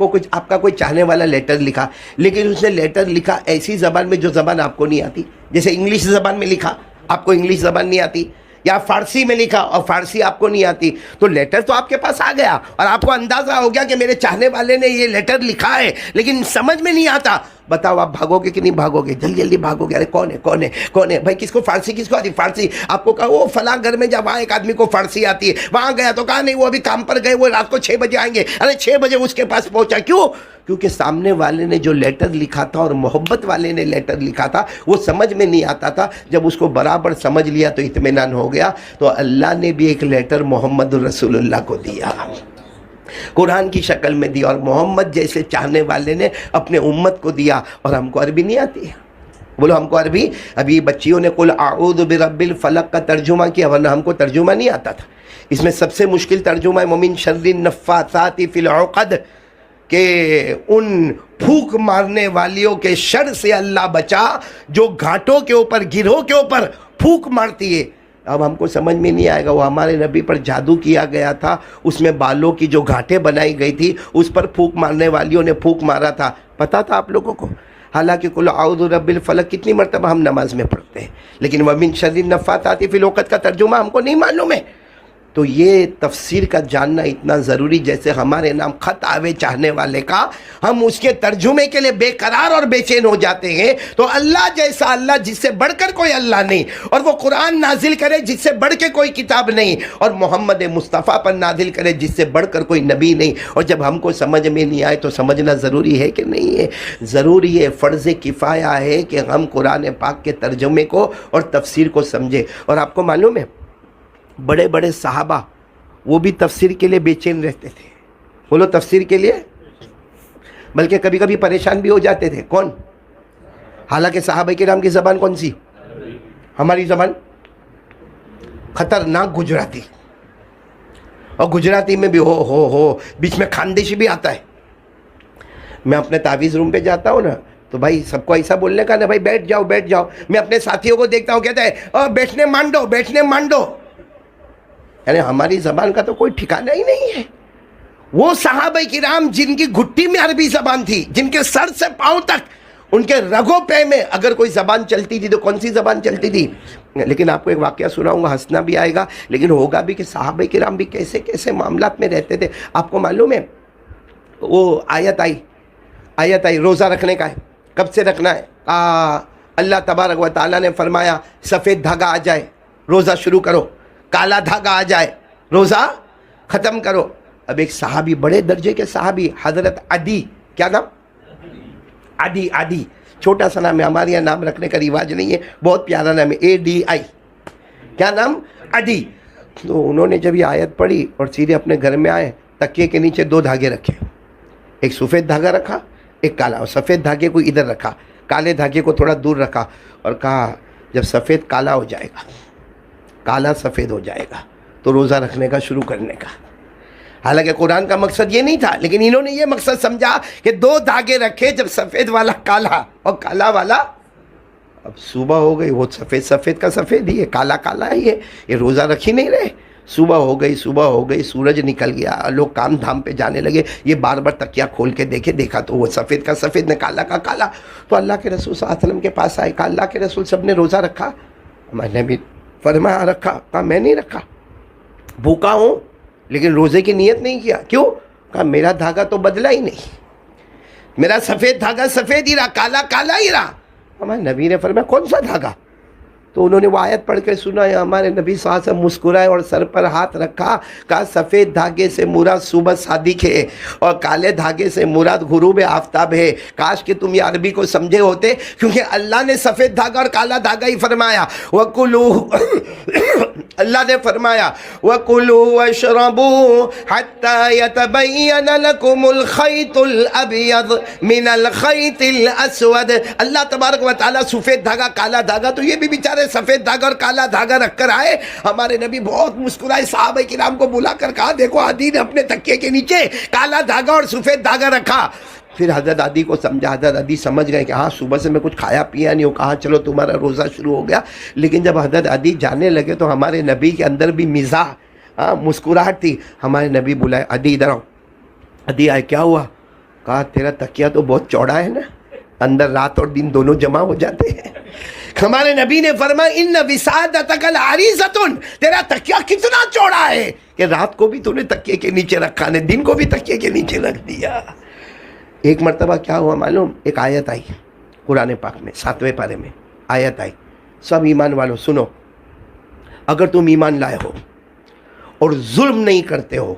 کا کوئی چاہنے والا لیٹر لکھا، لیکن اس نے لیٹر لکھا ایسی زبان میں جو زبان آپ کو نہیں آتی، جیسے انگلش زبان میں لکھا، آپ کو انگلش زبان نہیں آتی، یا فارسی میں لکھا اور فارسی آپ کو نہیں آتی، تو لیٹر تو آپ کے پاس آ گیا اور آپ کو اندازہ ہو گیا کہ میرے چاہنے والے نے یہ لیٹر لکھا ہے لیکن سمجھ میں نہیں آتا۔ بتاؤ آپ بھاگو گے کہ نہیں بھاگو گے؟ جلدی جلدی بھاگو گے، ارے کون ہے بھائی، کس کو فارسی، کس کو آتی فارسی؟ آپ کو کہا وہ فلاں گھر میں جب وہاں ایک آدمی کو فارسی آتی ہے، وہاں گیا تو کہا نہیں وہ ابھی کام پر گئے، وہ رات کو 6 بجے آئیں گے، ارے 6 بجے اس کے پاس پہنچا، کیوں؟ کیونکہ سامنے والے نے جو لیٹر لکھا تھا اور محبت والے نے لیٹر لکھا تھا وہ سمجھ میں نہیں آتا تھا، جب اس کو برابر سمجھ لیا تو اطمینان ہو گیا۔ تو اللہ نے بھی ایک لیٹر محمد رسول اللہ کو دیا، قرآن کی شکل میں دیا، اور محمد جیسے چاہنے والے نے اپنے امت کو دیا۔ اور ہم کو عربی نہیں آتی ہے، بولو ہم کو عربی، ابھی بچیوں نے قل اعوذ برب الفلق کا ترجمہ کیا، ورنہ ہم کو ترجمہ نہیں آتا تھا۔ اس میں سب سے مشکل ترجمہ ہے وَمِن شَرِّ النَّفَّاثَاتِ فِي الْعُقَدِ، کہ ان پھونک مارنے والیوں کے شر سے اللہ بچا جو گھاٹوں کے اوپر، گرہوں کے اوپر پھونک مارتی ہے۔ اب ہم کو سمجھ میں نہیں آئے گا، وہ ہمارے نبی پر جادو کیا گیا تھا، اس میں بالوں کی جو گھاٹیں بنائی گئی تھی اس پر پھونک مارنے والیوں نے پھونک مارا تھا، پتہ تھا آپ لوگوں کو؟ حالانکہ قل اعوذ برب الفلق کتنی مرتبہ ہم نماز میں پڑھتے ہیں، لیکن وَمِن شَرِّ النَّفَّاثَاتِ فِي الْعُقَدِ کا ترجمہ ہم کو نہیں معلوم ہے۔ تو یہ تفسیر کا جاننا اتنا ضروری، جیسے ہمارے نام خط آوے چاہنے والے کا، ہم اس کے ترجمے کے لیے بے قرار اور بے چین ہو جاتے ہیں، تو اللہ جیسا اللہ جس سے بڑھ کر کوئی اللہ نہیں، اور وہ قرآن نازل کرے جس سے بڑھ کے کوئی کتاب نہیں، اور محمد مصطفیٰ پر نازل کرے جس سے بڑھ کر کوئی نبی نہیں۔ اور جب ہم کو سمجھ میں نہیں آئے تو سمجھنا ضروری ہے کہ نہیں ہے؟ ضروری ہے، فرض کفایہ ہے کہ ہم قرآن پاک کے ترجمے کو اور تفسیر کو سمجھے۔ اور آپ کو معلوم ہے بڑے بڑے صحابہ وہ بھی تفسیر کے لیے بے چین رہتے تھے، بولو تفسیر کے لیے، بلکہ کبھی کبھی پریشان بھی ہو جاتے تھے۔ کون؟ حالانکہ صحابہ کرام کی زبان کون سی؟ ہماری زبان خطرناک گجراتی، اور گجراتی میں بھی ہو بیچ میں خاندیشی بھی آتا ہے۔ میں اپنے تعویذ روم پہ جاتا ہوں نا، تو بھائی سب کو ایسا بولنے کا نا، بھائی بیٹھ جاؤ بیٹھ جاؤ، میں اپنے ساتھیوں کو دیکھتا ہوں کہتا ہے بیٹھنے مانڈو بیٹھنے مانڈو، یعنی ہماری زبان کا تو کوئی ٹھکانہ ہی نہیں ہے۔ وہ صحابہ کرام جن کی گھٹی میں عربی زبان تھی، جن کے سر سے پاؤں تک ان کے رگوں پہ میں اگر کوئی زبان چلتی تھی تو کون سی زبان چلتی تھی؟ لیکن آپ کو ایک واقعہ سناؤں گا، ہنسنا بھی آئے گا لیکن ہوگا بھی کہ صحابہ کرام بھی کیسے کیسے معاملات میں رہتے تھے۔ آپ کو معلوم ہے وہ آیت آئی روزہ رکھنے کا ہے، کب سے رکھنا ہے؟ اللہ تبارک و تعالیٰ نے فرمایا سفید دھاگا آ جائے روزہ شروع کرو، کالا دھاگا آ جائے روزہ ختم کرو۔ اب ایک صحابی، بڑے درجے کے صحابی، حضرت عدی، کیا نام؟ عدی، چھوٹا سا نام ہے، ہمارے یہاں نام رکھنے کا رواج نہیں ہے، بہت پیارا نام ہے، ADI، کیا نام؟ عدی۔ تو انہوں نے جب یہ آیت پڑھی اور سیدھے اپنے گھر میں آئے، تکیے کے نیچے 2 دھاگے رکھے، ایک سفید دھاگا رکھا ایک کالا، اور سفید دھاگے کو ادھر رکھا، کالے دھاگے کو تھوڑا دور رکھا، اور کہا جب سفید کالا ہو جائے گا، کالا سفید ہو جائے گا تو روزہ رکھنے کا شروع کرنے کا۔ حالانکہ قرآن کا مقصد یہ نہیں تھا، لیکن انہوں نے یہ مقصد سمجھا کہ 2 دھاگے رکھے، جب سفید والا کالا اور کالا والا، اب صبح ہو گئی، وہ سفید کا سفید ہی ہے، کالا ہی ہے، یہ روزہ رکھ ہی نہیں رہے۔ صبح ہو گئی، سورج نکل گیا، لوگ کام دھام پہ جانے لگے، یہ بار بار تکیہ کھول کے دیکھا تو وہ سفید کا سفید نے کالا کا کالا۔ تو اللہ کے رسول صلی اللہ علیہ وسلم کے پاس آئے، کہا اللہ کے رسول سب نے روزہ رکھا؟ میں نے بھی فرمایا رکھا۔ کہا میں نہیں رکھا، بھوکا ہوں لیکن روزے کی نیت نہیں کیا۔ کیوں؟ کہا میرا دھاگا تو بدلا ہی نہیں، میرا سفید دھاگا سفید ہی رہا، کالا ہی رہا۔ ہمارے نبی نے فرمایا کون سا دھاگا؟ تو انہوں نے وہ آیت پڑھ کے سنا ہے، ہمارے نبی صلی اللہ علیہ وسلم مسکرائے اور سر پر ہاتھ رکھا، کہا سفید دھاگے سے مراد صبح صادق ہے اور کالے دھاگے سے مراد غروب آفتاب ہے۔ کاش کہ تم یہ عربی کو سمجھے ہوتے، کیونکہ اللہ نے سفید دھاگا اور کالا دھاگا ہی فرمایا۔ وَكُلُوا اللہ نے فرمایا وَكُلُوا وَاشْرَبُوا حَتَّى يَتَبَيَّنَ لَكُمُ الْخَيْطُ الْأَبْيَضُ مِنَ الْخَيْطِ الْأَسْوَدِ۔ اللہ تبارک و تعالیٰ سفید دھاگا کالا دھاگا، تو یہ بھی بیچارے سفید دھاگا اور کالا دھاگا رکھ کر آئے۔ ہمارے نبی بہت مسکرائے، صحابہ کرام کو بلا کر کہا دیکھو عدی نے اپنے تکیے کے نیچے کالا دھاگا اور سفید دھاگا رکھا۔ پھر حضرت عدی کو سمجھا، حضرت عدی سمجھ گئے کہ ہاں صبح سے میں کچھ کھایا پیا نہیں ہوں، کہا چلو تمہارا روزہ شروع ہو گیا۔ لیکن جب حضرت عدی جانے لگے تو ہمارے نبی کے اندر بھی مزاح، مسکراہٹ تھی۔ ہمارے نبی بلائے عدی ادھر آؤ۔ عدی آئے، کیا ہوا؟ کہا تیرا تکیہ تو بہت چوڑا ہے نا، اندر رات اور دن دونوں جمع ہو جاتے ہیں۔ ہمارے نبی نے فرمایا ان وسادتک العریضۃ، تیرا تکیہ کتنا چوڑا ہے کہ رات کو بھی تو نے تکیے کے نیچے رکھا نے، دن کو بھی تکیے کے نیچے رکھ دیا۔ ایک مرتبہ کیا ہوا معلوم؟ ایک آیت آئی قرآن پاک میں 7ویں پارے میں آیت آئی، سب ایمان والوں سنو، اگر تم ایمان لائے ہو اور ظلم نہیں کرتے ہو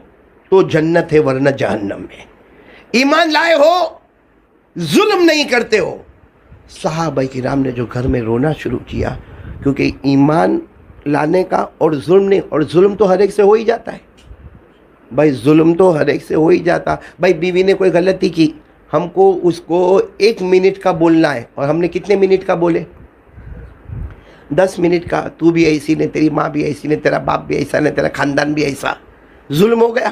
تو جنت ہے ورنہ جہنم ہے۔ ایمان لائے ہو، ظلم نہیں کرتے ہو۔ صحابہ کرام نے جو گھر میں رونا شروع کیا، کیونکہ ایمان لانے کا اور ظلم نہیں، اور ظلم تو ہر ایک سے ہو ہی جاتا ہے بھائی، ظلم تو ہر ایک سے ہو ہی جاتا۔ بھائی بیوی نے کوئی غلطی کی، ہم کو اس کو 1 منٹ کا بولنا ہے، اور ہم نے کتنے منٹ کا بولے؟ 10 منٹ کا۔ تو بھی ایسی نے، تیری ماں بھی ایسی نے، تیرا باپ بھی ایسا نے، تیرا خاندان بھی ایسا، ظلم ہو گیا۔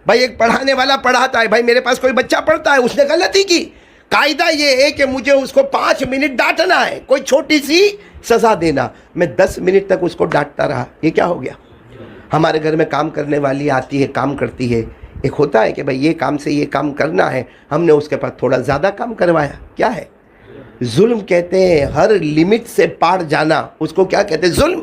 بھائی ایک پڑھانے والا پڑھاتا ہے، بھائی میرے پاس کوئی بچہ پڑھتا ہے، اس نے غلطی کی، قاعدہ یہ ہے کہ مجھے اس کو 5 منٹ ڈانٹنا ہے، کوئی چھوٹی سی سزا دینا۔ میں 10 منٹ تک اس کو ڈانٹتا رہا، یہ کیا ہو گیا؟ ہمارے گھر میں کام کرنے والی آتی ہے، کام کرتی ہے، ایک ہوتا ہے کہ بھائی یہ کام سے یہ کام کرنا ہے، ہم نے اس کے پاس تھوڑا زیادہ کام کروایا، کیا ہے؟ ظلم کہتے ہیں ہر لمٹ سے پار جانا، اس کو کیا کہتے ہیں؟ ظلم۔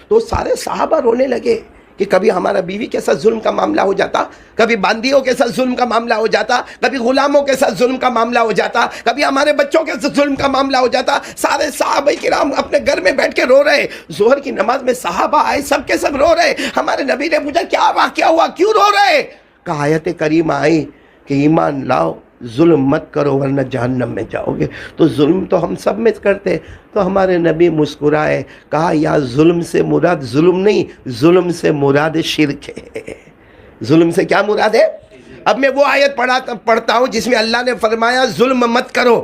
تو سارے صحابہ رونے لگے کہ کبھی ہمارا بیوی کے ساتھ ظلم کا معاملہ ہو جاتا، کبھی باندیوں کے ساتھ ظلم کا معاملہ ہو جاتا، کبھی غلاموں کے ساتھ ظلم کا معاملہ ہو جاتا، کبھی ہمارے بچوں کے ساتھ ظلم کا معاملہ ہو جاتا۔ سارے صحابہ کرام اپنے گھر میں بیٹھ کے رو رہے، ظہر کی نماز میں صحابہ آئے، سب کے سب رو رہے۔ ہمارے نبی نے پوچھا کیا واقعہ ہوا، کیوں رو رہے؟ کہا آیت کریمہ آئی کہ ایمان لاؤ، ظلم مت کرو ورنہ جہنم میں جاؤ گے۔ تو ظلم تو ہم سب میں کرتے، تو ہمارے نبی مسکرائے، کہا یا ظلم سے مراد ظلم نہیں، ظلم سے مراد شرک ہے۔ ظلم سے کیا مراد ہے؟ اب میں وہ آیت پڑھتا ہوں جس میں اللہ نے فرمایا ظلم مت کرو۔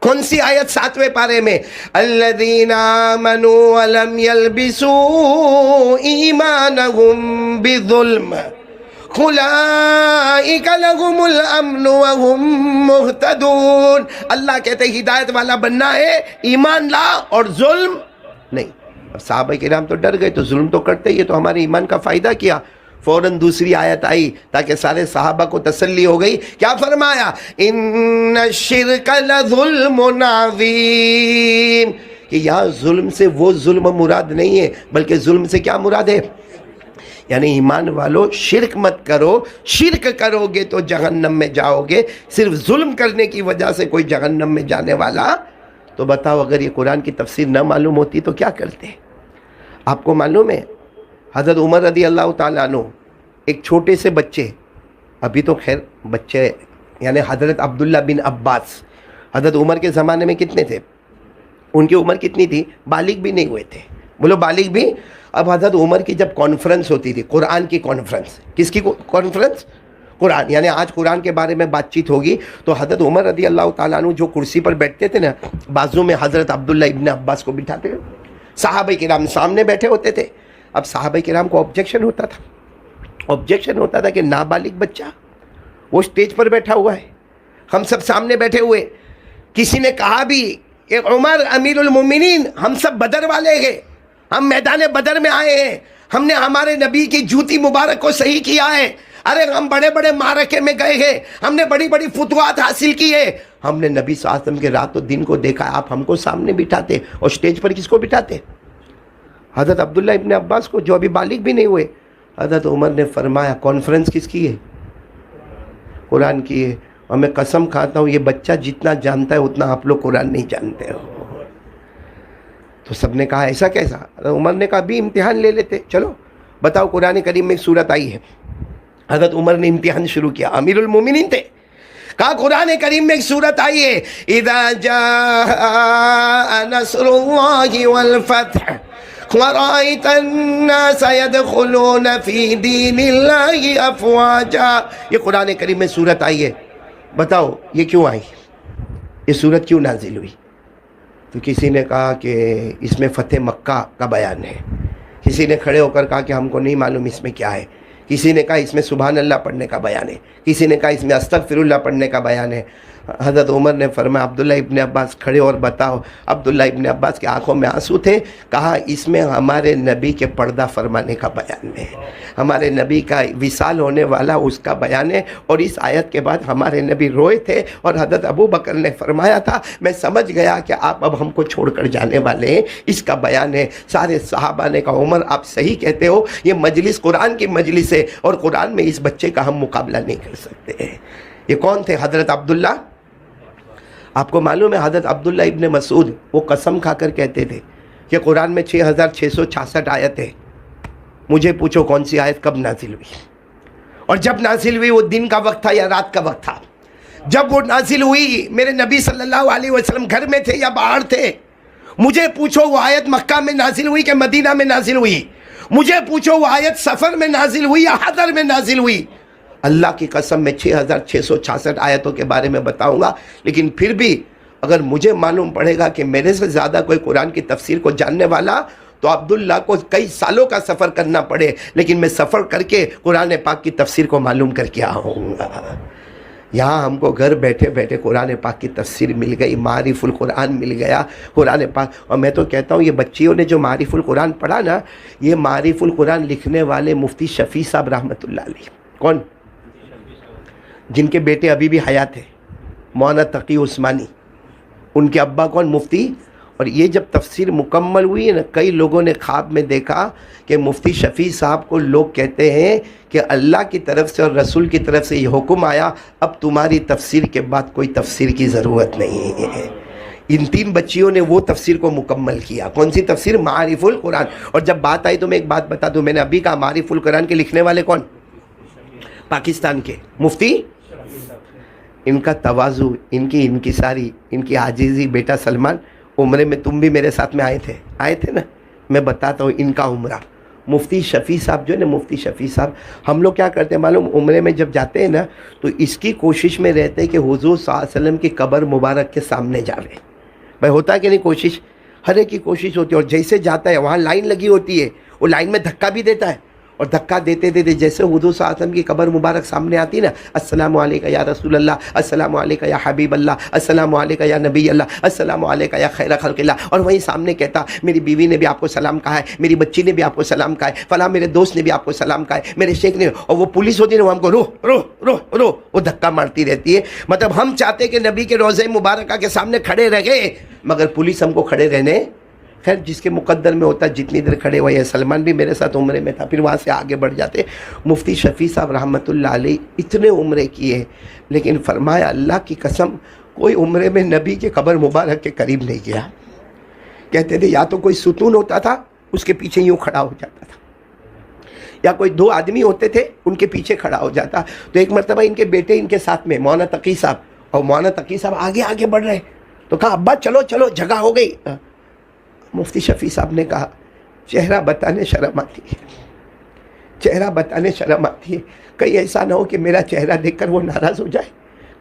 کون سی آیت؟ 7ویں پارے میں، الذین آمنوا ولم یلبسوا ایمانہم بظلم اولئک لہم الامن وہم مہتدون۔ اللہ کہتے ہیں ہدایت والا بننا ہے، ایمان لا اور ظلم نہیں۔ اب صحابہ کرام تو ڈر گئے، تو ظلم تو کرتے ہی، تو ہمارے ایمان کا فائدہ کیا؟ فوراً دوسری آیت آئی تاکہ سارے صحابہ کو تسلی ہو گئی۔ کیا فرمایا؟ ان الشرک لظلم عظیم، کہ یہاں ظلم سے وہ ظلم مراد نہیں ہے، بلکہ ظلم سے کیا مراد ہے؟ یعنی ایمان والو شرک مت کرو، شرک کرو گے تو جہنم میں جاؤ گے۔ صرف ظلم کرنے کی وجہ سے کوئی جہنم میں جانے والا؟ تو بتاؤ اگر یہ قرآن کی تفسیر نہ معلوم ہوتی تو کیا کرتے؟ آپ کو معلوم ہے حضرت عمر رضی اللہ تعالیٰ عنہ ایک چھوٹے سے بچے، ابھی تو خیر بچے، یعنی حضرت عبداللہ بن عباس، حضرت عمر کے زمانے میں کتنے تھے؟ ان کی عمر کتنی تھی؟ بالغ بھی نہیں ہوئے تھے، بولو بالغ بھی۔ اب حضرت عمر کی جب کانفرنس ہوتی تھی، قرآن کی کانفرنس، کس کی کانفرنس؟ قرآن، یعنی آج قرآن کے بارے میں بات چیت ہوگی، تو حضرت عمر رضی اللہ تعالیٰ عنہ جو کرسی پر بیٹھتے تھے نا، بازو میں حضرت عبداللہ ابن عباس کو بٹھاتے تھے، صحابہ کرام سامنے بیٹھے ہوتے تھے۔ اب صحابہ کرام کو آبجیکشن ہوتا تھا کہ نابالغ بچہ وہ سٹیج پر بیٹھا ہوا ہے، ہم سب سامنے بیٹھے ہوئے۔ کسی نے کہا بھی کہ عمر امیر المومنین، ہم سب بدر والے ہیں، ہم میدان بدر میں آئے ہیں، ہم نے ہمارے نبی کی جوتی مبارک کو صحیح کیا ہے، ارے ہم بڑے بڑے معرکے میں گئے ہیں، ہم نے بڑی بڑی فتوحات حاصل کی ہے، ہم نے نبی صلی اللہ علیہ وسلم کے رات و دن کو دیکھا، آپ ہم کو سامنے بٹھاتے اور سٹیج پر کس کو بٹھاتے؟ حضرت عبداللہ ابن عباس کو، جو ابھی بالغ بھی نہیں ہوئے۔ حضرت عمر نے فرمایا کانفرنس کس کی ہے؟ قرآن کی ہے، اور میں قسم کھاتا ہوں یہ بچہ جتنا جانتا ہے اتنا آپ لوگ قرآن نہیں جانتے ہو۔ تو سب نے کہا ایسا کیسا؟ حضرت عمر نے کہا بھی امتحان لے لیتے، چلو بتاؤ قرآن کریم میں ایک صورت آئی ہے. حضرت عمر نے امتحان شروع کیا، امیر المومنین تھے. کہا قرآن کریم میں ایک صورت آئی ہے اذا جاء نصر اللہ والفتح ورأيت الناس يدخلون في دين اللہ افواجا. یہ قرآن کریم میں صورت آئی ہے، بتاؤ یہ کیوں آئی، یہ صورت کیوں نازل ہوئی؟ تو کسی نے کہا کہ اس میں فتح مکہ کا بیان ہے، کسی نے کھڑے ہو کر کہا کہ ہم کو نہیں معلوم اس میں کیا ہے، کسی نے کہا اس میں سبحان اللہ پڑھنے کا بیان ہے، کسی نے کہا اس میں استغفر اللہ پڑھنے کا بیان ہے. حضرت عمر نے فرمایا عبداللہ ابن عباس کھڑے اور بتاؤ. عبداللہ ابن عباس کی آنکھوں میں آنسو تھے. کہا اس میں ہمارے نبی کے پردہ فرمانے کا بیان ہے، ہمارے نبی کا وصال ہونے والا اس کا بیان ہے. اور اس آیت کے بعد ہمارے نبی روئے تھے اور حضرت ابو بکر نے فرمایا تھا میں سمجھ گیا کہ آپ اب ہم کو چھوڑ کر جانے والے ہیں، اس کا بیان ہے. سارے صحابہ نے کہا عمر آپ صحیح کہتے ہو، یہ مجلس قرآن کی مجلس ہے اور قرآن میں اس بچے کا ہم مقابلہ نہیں کر سکتے. یہ کون تھے؟ حضرت عبداللہ. آپ کو معلوم ہے حضرت عبداللہ ابن مسعود وہ قسم کھا کر کہتے تھے کہ قرآن میں 6666 آیت ہے، مجھے پوچھو کون سی آیت کب نازل ہوئی، اور جب نازل ہوئی وہ دن کا وقت تھا یا رات کا وقت تھا. جب وہ نازل ہوئی میرے نبی صلی اللہ علیہ وسلم گھر میں تھے یا باہر تھے. مجھے پوچھو وہ آیت مکہ میں نازل ہوئی کہ مدینہ میں نازل ہوئی. مجھے پوچھو وہ آیت سفر میں نازل ہوئی یا حضر میں نازل ہوئی. اللہ کی قسم میں 6666 آیتوں کے بارے میں بتاؤں گا، لیکن پھر بھی اگر مجھے معلوم پڑے گا کہ میرے سے زیادہ کوئی قرآن کی تفسیر کو جاننے والا تو عبداللہ کو کئی سالوں کا سفر کرنا پڑے، لیکن میں سفر کر کے قرآن پاک کی تفسیر کو معلوم کر کے آؤں گا. یہاں ہم کو گھر بیٹھے بیٹھے قرآن پاک کی تفسیر مل گئی، معارف القرآن مل گیا قرآن پاک. اور میں تو کہتا ہوں یہ بچیوں نے جو معارف القرآن پڑھا نا، یہ معارف القرآن لکھنے والے مفتی شفیع صاحب رحمۃ اللہ علیہ، کون؟ جن کے بیٹے ابھی بھی حیات ہیں، مولانا تقی عثمانی. ان کے ابا کون؟ مفتی. اور یہ جب تفسیر مکمل ہوئی نا، کئی لوگوں نے خواب میں دیکھا کہ مفتی شفیع صاحب کو لوگ کہتے ہیں کہ اللہ کی طرف سے اور رسول کی طرف سے یہ حکم آیا اب تمہاری تفسیر کے بعد کوئی تفسیر کی ضرورت نہیں ہے. ان 3 بچیوں نے وہ تفسیر کو مکمل کیا. کون سی تفسیر؟ معارف القرآن. اور جب بات آئی تو میں ایک بات بتا دوں، میں نے ابھی کہا معارف القرآن کے لکھنے والے کون؟ پاکستان کے مفتی. ان کا تواضع، ان کی انکساری، ان کی عاجزی. بیٹا سلمان، عمرے میں تم بھی میرے ساتھ میں آئے تھے نا، میں بتاتا ہوں ان کا عمرہ. مفتی شفیع صاحب جو ہے نا، مفتی شفیع صاحب، ہم لوگ کیا کرتے ہیں معلوم؟ عمرے میں جب جاتے ہیں نا تو اس کی کوشش میں رہتے ہیں کہ حضور صلی اللہ علیہ وسلم کی قبر مبارک کے سامنے جاوے. بھائی ہوتا ہے کہ نہیں کوشش؟ ہر ایک کی کوشش ہوتی ہے. اور جیسے جاتا ہے وہاں لائن لگی ہوتی ہے، وہ لائن میں دھکا بھی دیتا ہے، اور دھکا دیتے دیتے جیسے حضور صلی اللہ علیہ وسلم کی قبر مبارک سامنے آتی نا، السلام علیکہ یا رسول اللہ، السلام علیکہ یا حبیب اللہ، السلام علیکہ یا نبی اللہ، السلام علیکہ یا خیر خلق اللہ. اور وہیں سامنے کہتا میری بیوی نے بھی آپ کو سلام کہا ہے، میری بچی نے بھی آپ کو سلام کہا ہے، فلاں میرے دوست نے بھی آپ کو سلام کہا ہے، میرے شیخ نے. اور وہ پولیس ہوتی ہے نا، وہ ہم کو رو رو رو رو وہ دھکا مارتی رہتی ہے. مطلب ہم چاہتے کہ نبی کے روضہ مبارکہ کے سامنے کھڑے رہے، مگر پولیس ہم کو کھڑے رہنے. خیر جس کے مقدر میں ہوتا جتنی دیر کھڑے ہوئے. سلمان بھی میرے ساتھ عمرے میں تھا، پھر وہاں سے آگے بڑھ جاتے. مفتی شفیع صاحب رحمۃ اللہ علیہ اتنے عمرے کیے، لیکن فرمایا اللہ کی قسم کوئی عمرے میں نبی کے قبر مبارک کے قریب نہیں گیا. کہتے تھے یا تو کوئی ستون ہوتا تھا اس کے پیچھے یوں کھڑا ہو جاتا تھا، یا کوئی 2 آدمی ہوتے تھے ان کے پیچھے کھڑا ہو جاتا. تو ایک مرتبہ ان کے بیٹے ان کے ساتھ میں مولانا تقی صاحب، اور مولانا تقی صاحب آگے بڑھ رہے، تو کہا ابا چلو چلو جگہ ہو گئی. مفتی شفیع صاحب نے کہا چہرہ بتانے شرم آتی ہے، چہرہ بتانے شرم آتی ہے. کہیں ایسا نہ ہو کہ میرا چہرہ دیکھ کر وہ ناراض ہو جائے،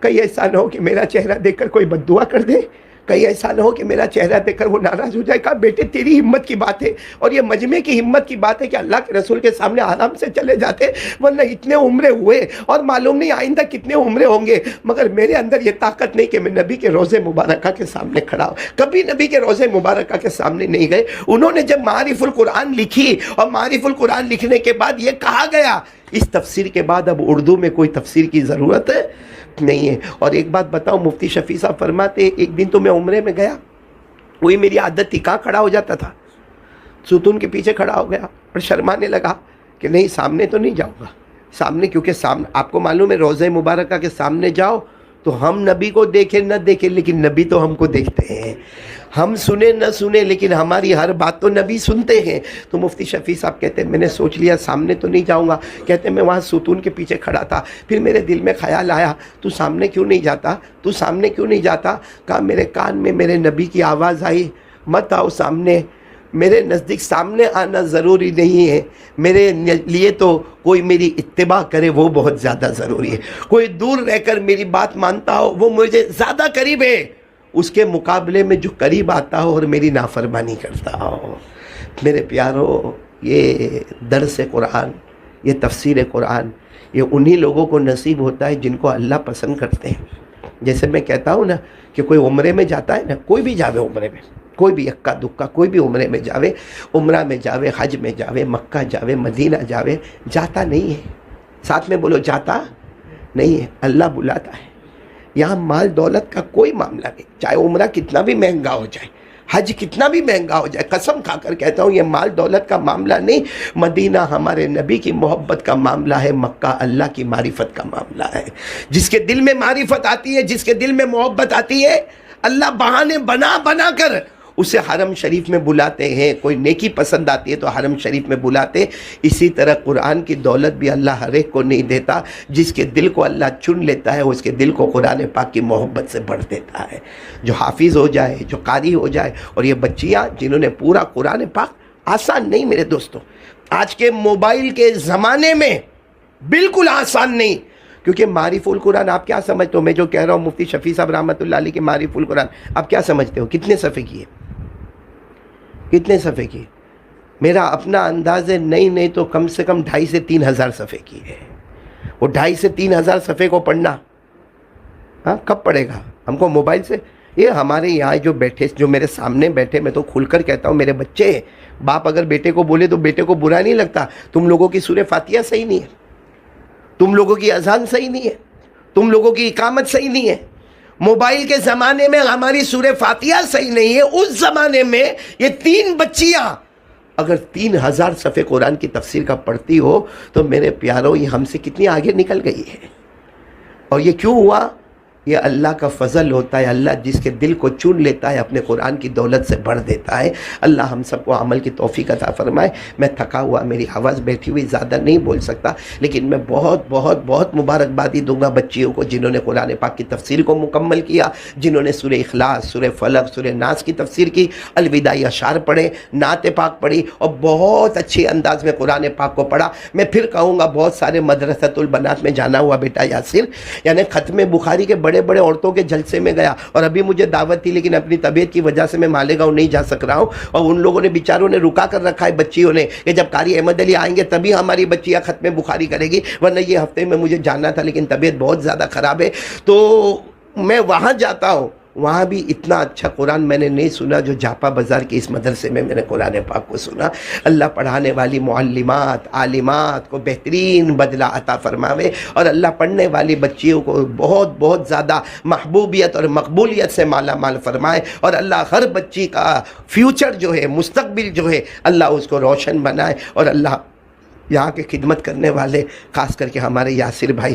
کہیں ایسا نہ ہو کہ میرا چہرہ دیکھ کر کوئی بد دعا کر دے، کہیں ایسا نہ ہو کہ میرا چہرہ دیکھ کر وہ ناراض ہو جائے. کہا بیٹے تیری ہمت کی بات ہے اور یہ مجمع کی ہمت کی بات ہے کہ اللہ کے رسول کے سامنے آرام سے چلے جاتے، ورنہ اتنے عمرے ہوئے اور معلوم نہیں آئندہ کتنے عمرے ہوں گے، مگر میرے اندر یہ طاقت نہیں کہ میں نبی کے روضے مبارکہ کے سامنے کھڑا ہوں. کبھی نبی کے روضے مبارکہ کے سامنے نہیں گئے. انہوں نے جب معارف القرآن لکھی اور معارف القرآن لکھنے کے بعد یہ کہا گیا اس تفسیر کے بعد اب اردو میں کوئی تفسیر کی ضرورت نہیں ہے. اور ایک بات بتاؤ، مفتی شفیع صاحب فرماتے ایک دن تو میں عمرے میں گیا، وہی میری عادت تھی، کہاں کھڑا ہو جاتا تھا؟ ستون کے پیچھے کھڑا ہو گیا اور شرمانے لگا کہ نہیں سامنے تو نہیں جاؤں گا. سامنے کیونکہ سامنے آپ کو معلوم ہے روضہ مبارکہ کے سامنے جاؤ تو ہم نبی کو دیکھیں نہ دیکھیں لیکن نبی تو ہم کو دیکھتے ہیں، ہم سنیں نہ سنیں لیکن ہماری ہر بات تو نبی سنتے ہیں۔ تو مفتی شفیع صاحب کہتے ہیں میں نے سوچ لیا سامنے تو نہیں جاؤں گا، کہتے ہیں میں وہاں ستون کے پیچھے کھڑا تھا، پھر میرے دل میں خیال آیا تو سامنے کیوں نہیں جاتا، تو سامنے کیوں نہیں جاتا؟ کہا میرے کان میں میرے نبی کی آواز آئی مت آؤ سامنے، میرے نزدیک سامنے آنا ضروری نہیں ہے، میرے لیے تو کوئی میری اتباع کرے وہ بہت زیادہ ضروری ہے، کوئی دور رہ کر میری بات مانتا ہو وہ مجھے زیادہ قریب ہے، اس کے مقابلے میں جو قریب آتا ہو اور میری نافرمانی کرتا ہو۔ میرے پیارو، یہ درس قرآن، یہ تفسیر قرآن، یہ انہی لوگوں کو نصیب ہوتا ہے جن کو اللہ پسند کرتے ہیں۔ جیسے میں کہتا ہوں نا کہ کوئی عمرے میں جاتا ہے نا، کوئی بھی جاوے عمرے میں، کوئی بھی اکا دکا کوئی بھی عمرے میں جاوے، عمرہ میں جاوے، حج میں جاوے، مکہ جاوے، مدینہ جاوے، جاتا نہیں ہے، ساتھ میں بولو جاتا نہیں ہے، اللہ بلاتا ہے۔ یہاں مال دولت کا کوئی معاملہ نہیں، چاہے عمرہ کتنا بھی مہنگا ہو جائے، حج کتنا بھی مہنگا ہو جائے، قسم کھا کر کہتا ہوں یہ مال دولت کا معاملہ نہیں، مدینہ ہمارے نبی کی محبت کا معاملہ ہے، مکہ اللہ کی معرفت کا معاملہ ہے۔ جس کے دل میں معرفت آتی ہے، جس کے دل میں محبت آتی ہے، اللہ بہانے بنا بنا کر اسے حرم شریف میں بلاتے ہیں۔ کوئی نیکی پسند آتی ہے تو حرم شریف میں بلاتے۔ اسی طرح قرآن کی دولت بھی اللہ ہر ایک کو نہیں دیتا، جس کے دل کو اللہ چن لیتا ہے اس کے دل کو قرآن پاک کی محبت سے بھر دیتا ہے۔ جو حافظ ہو جائے، جو قاری ہو جائے، اور یہ بچیاں جنہوں نے پورا قرآن پاک، آسان نہیں میرے دوستوں، آج کے موبائل کے زمانے میں بالکل آسان نہیں، کیونکہ معرف القرآن آپ کیا سمجھتے ہو؟ میں جو کہہ رہا ہوں مفتی شفیع صاحب رحمۃ اللہ علیہ کے معرف القرآن آپ کیا سمجھتے ہو؟ کتنے صفحے کی ہے؟ کتنے صفحے کی؟ میرا اپنا انداز ہے نہیں تو کم سے کم 2,500 سے 3,000 صفحے کی ہے۔ وہ 2,500 سے 3,000 صفحے کو پڑھنا کب پڑھے گا ہم کو موبائل سے؟ یہ ہمارے یہاں جو بیٹھے، جو میرے سامنے بیٹھے، میں تو کھل کر کہتا ہوں میرے بچے، باپ اگر بیٹے کو بولے تو بیٹے کو برا نہیں لگتا، تم لوگوں کی سورہ فاتحہ صحیح نہیں ہے، تم لوگوں کی اذان صحیح نہیں ہے، تم لوگوں کی اقامت صحیح نہیں ہے۔ موبائل کے زمانے میں ہماری سورہ فاتحہ صحیح نہیں ہے، اس زمانے میں یہ 3 بچیاں اگر 3,000 صفحے قرآن کی تفسیر کا پڑھتی ہو تو میرے پیاروں یہ ہم سے کتنی آگے نکل گئی ہے۔ اور یہ کیوں ہوا؟ یہ اللہ کا فضل ہوتا ہے، اللہ جس کے دل کو چن لیتا ہے اپنے قرآن کی دولت سے بھر دیتا ہے۔ اللہ ہم سب کو عمل کی توفیق عطا فرمائے۔ میں تھکا ہوا، میری آواز بیٹھی ہوئی، زیادہ نہیں بول سکتا، لیکن میں بہت بہت بہت مبارکبادی دوں گا بچیوں کو جنہوں نے قرآن پاک کی تفسیر کو مکمل کیا، جنہوں نے سورہ اخلاص، سورہ فلق، سورہ ناس کی تفسیر کی، الوداعی اشعار پڑھے، نعت پاک پڑھی، اور بہت اچھے انداز میں قرآن پاک کو پڑھا۔ میں پھر کہوں گا بہت سارے مدرسۃ البنات میں جانا ہوا بیٹا یاسر، یعنی ختم بخاری کے بڑے بڑے عورتوں کے جلسے میں گیا، اور ابھی مجھے دعوت تھی لیکن اپنی طبیعت کی وجہ سے میں مالیگاؤں نہیں جا سک رہا ہوں، اور ان لوگوں نے بیچاروں نے رکا کر رکھا ہے بچیوں نے کہ جب قاری احمد علی آئیں گے تبھی ہماری بچیاں ختم بخاری کرے گی، ورنہ یہ ہفتے میں مجھے جانا تھا لیکن طبیعت بہت زیادہ خراب ہے۔ تو میں وہاں جاتا ہوں، وہاں بھی اتنا اچھا قرآن میں نے نہیں سنا جو جاپا بازار کے اس مدرسے میں نے قرآن پاک کو سنا۔ اللہ پڑھانے والی معلمات، عالمات کو بہترین بدلہ عطا فرماوے، اور اللہ پڑھنے والی بچیوں کو بہت بہت زیادہ محبوبیت اور مقبولیت سے مالا مال فرمائے، اور اللہ ہر بچی کا فیوچر جو ہے، مستقبل جو ہے، اللہ اس کو روشن بنائے، اور اللہ یہاں کے خدمت کرنے والے، خاص کر کے ہمارے یاسر بھائی،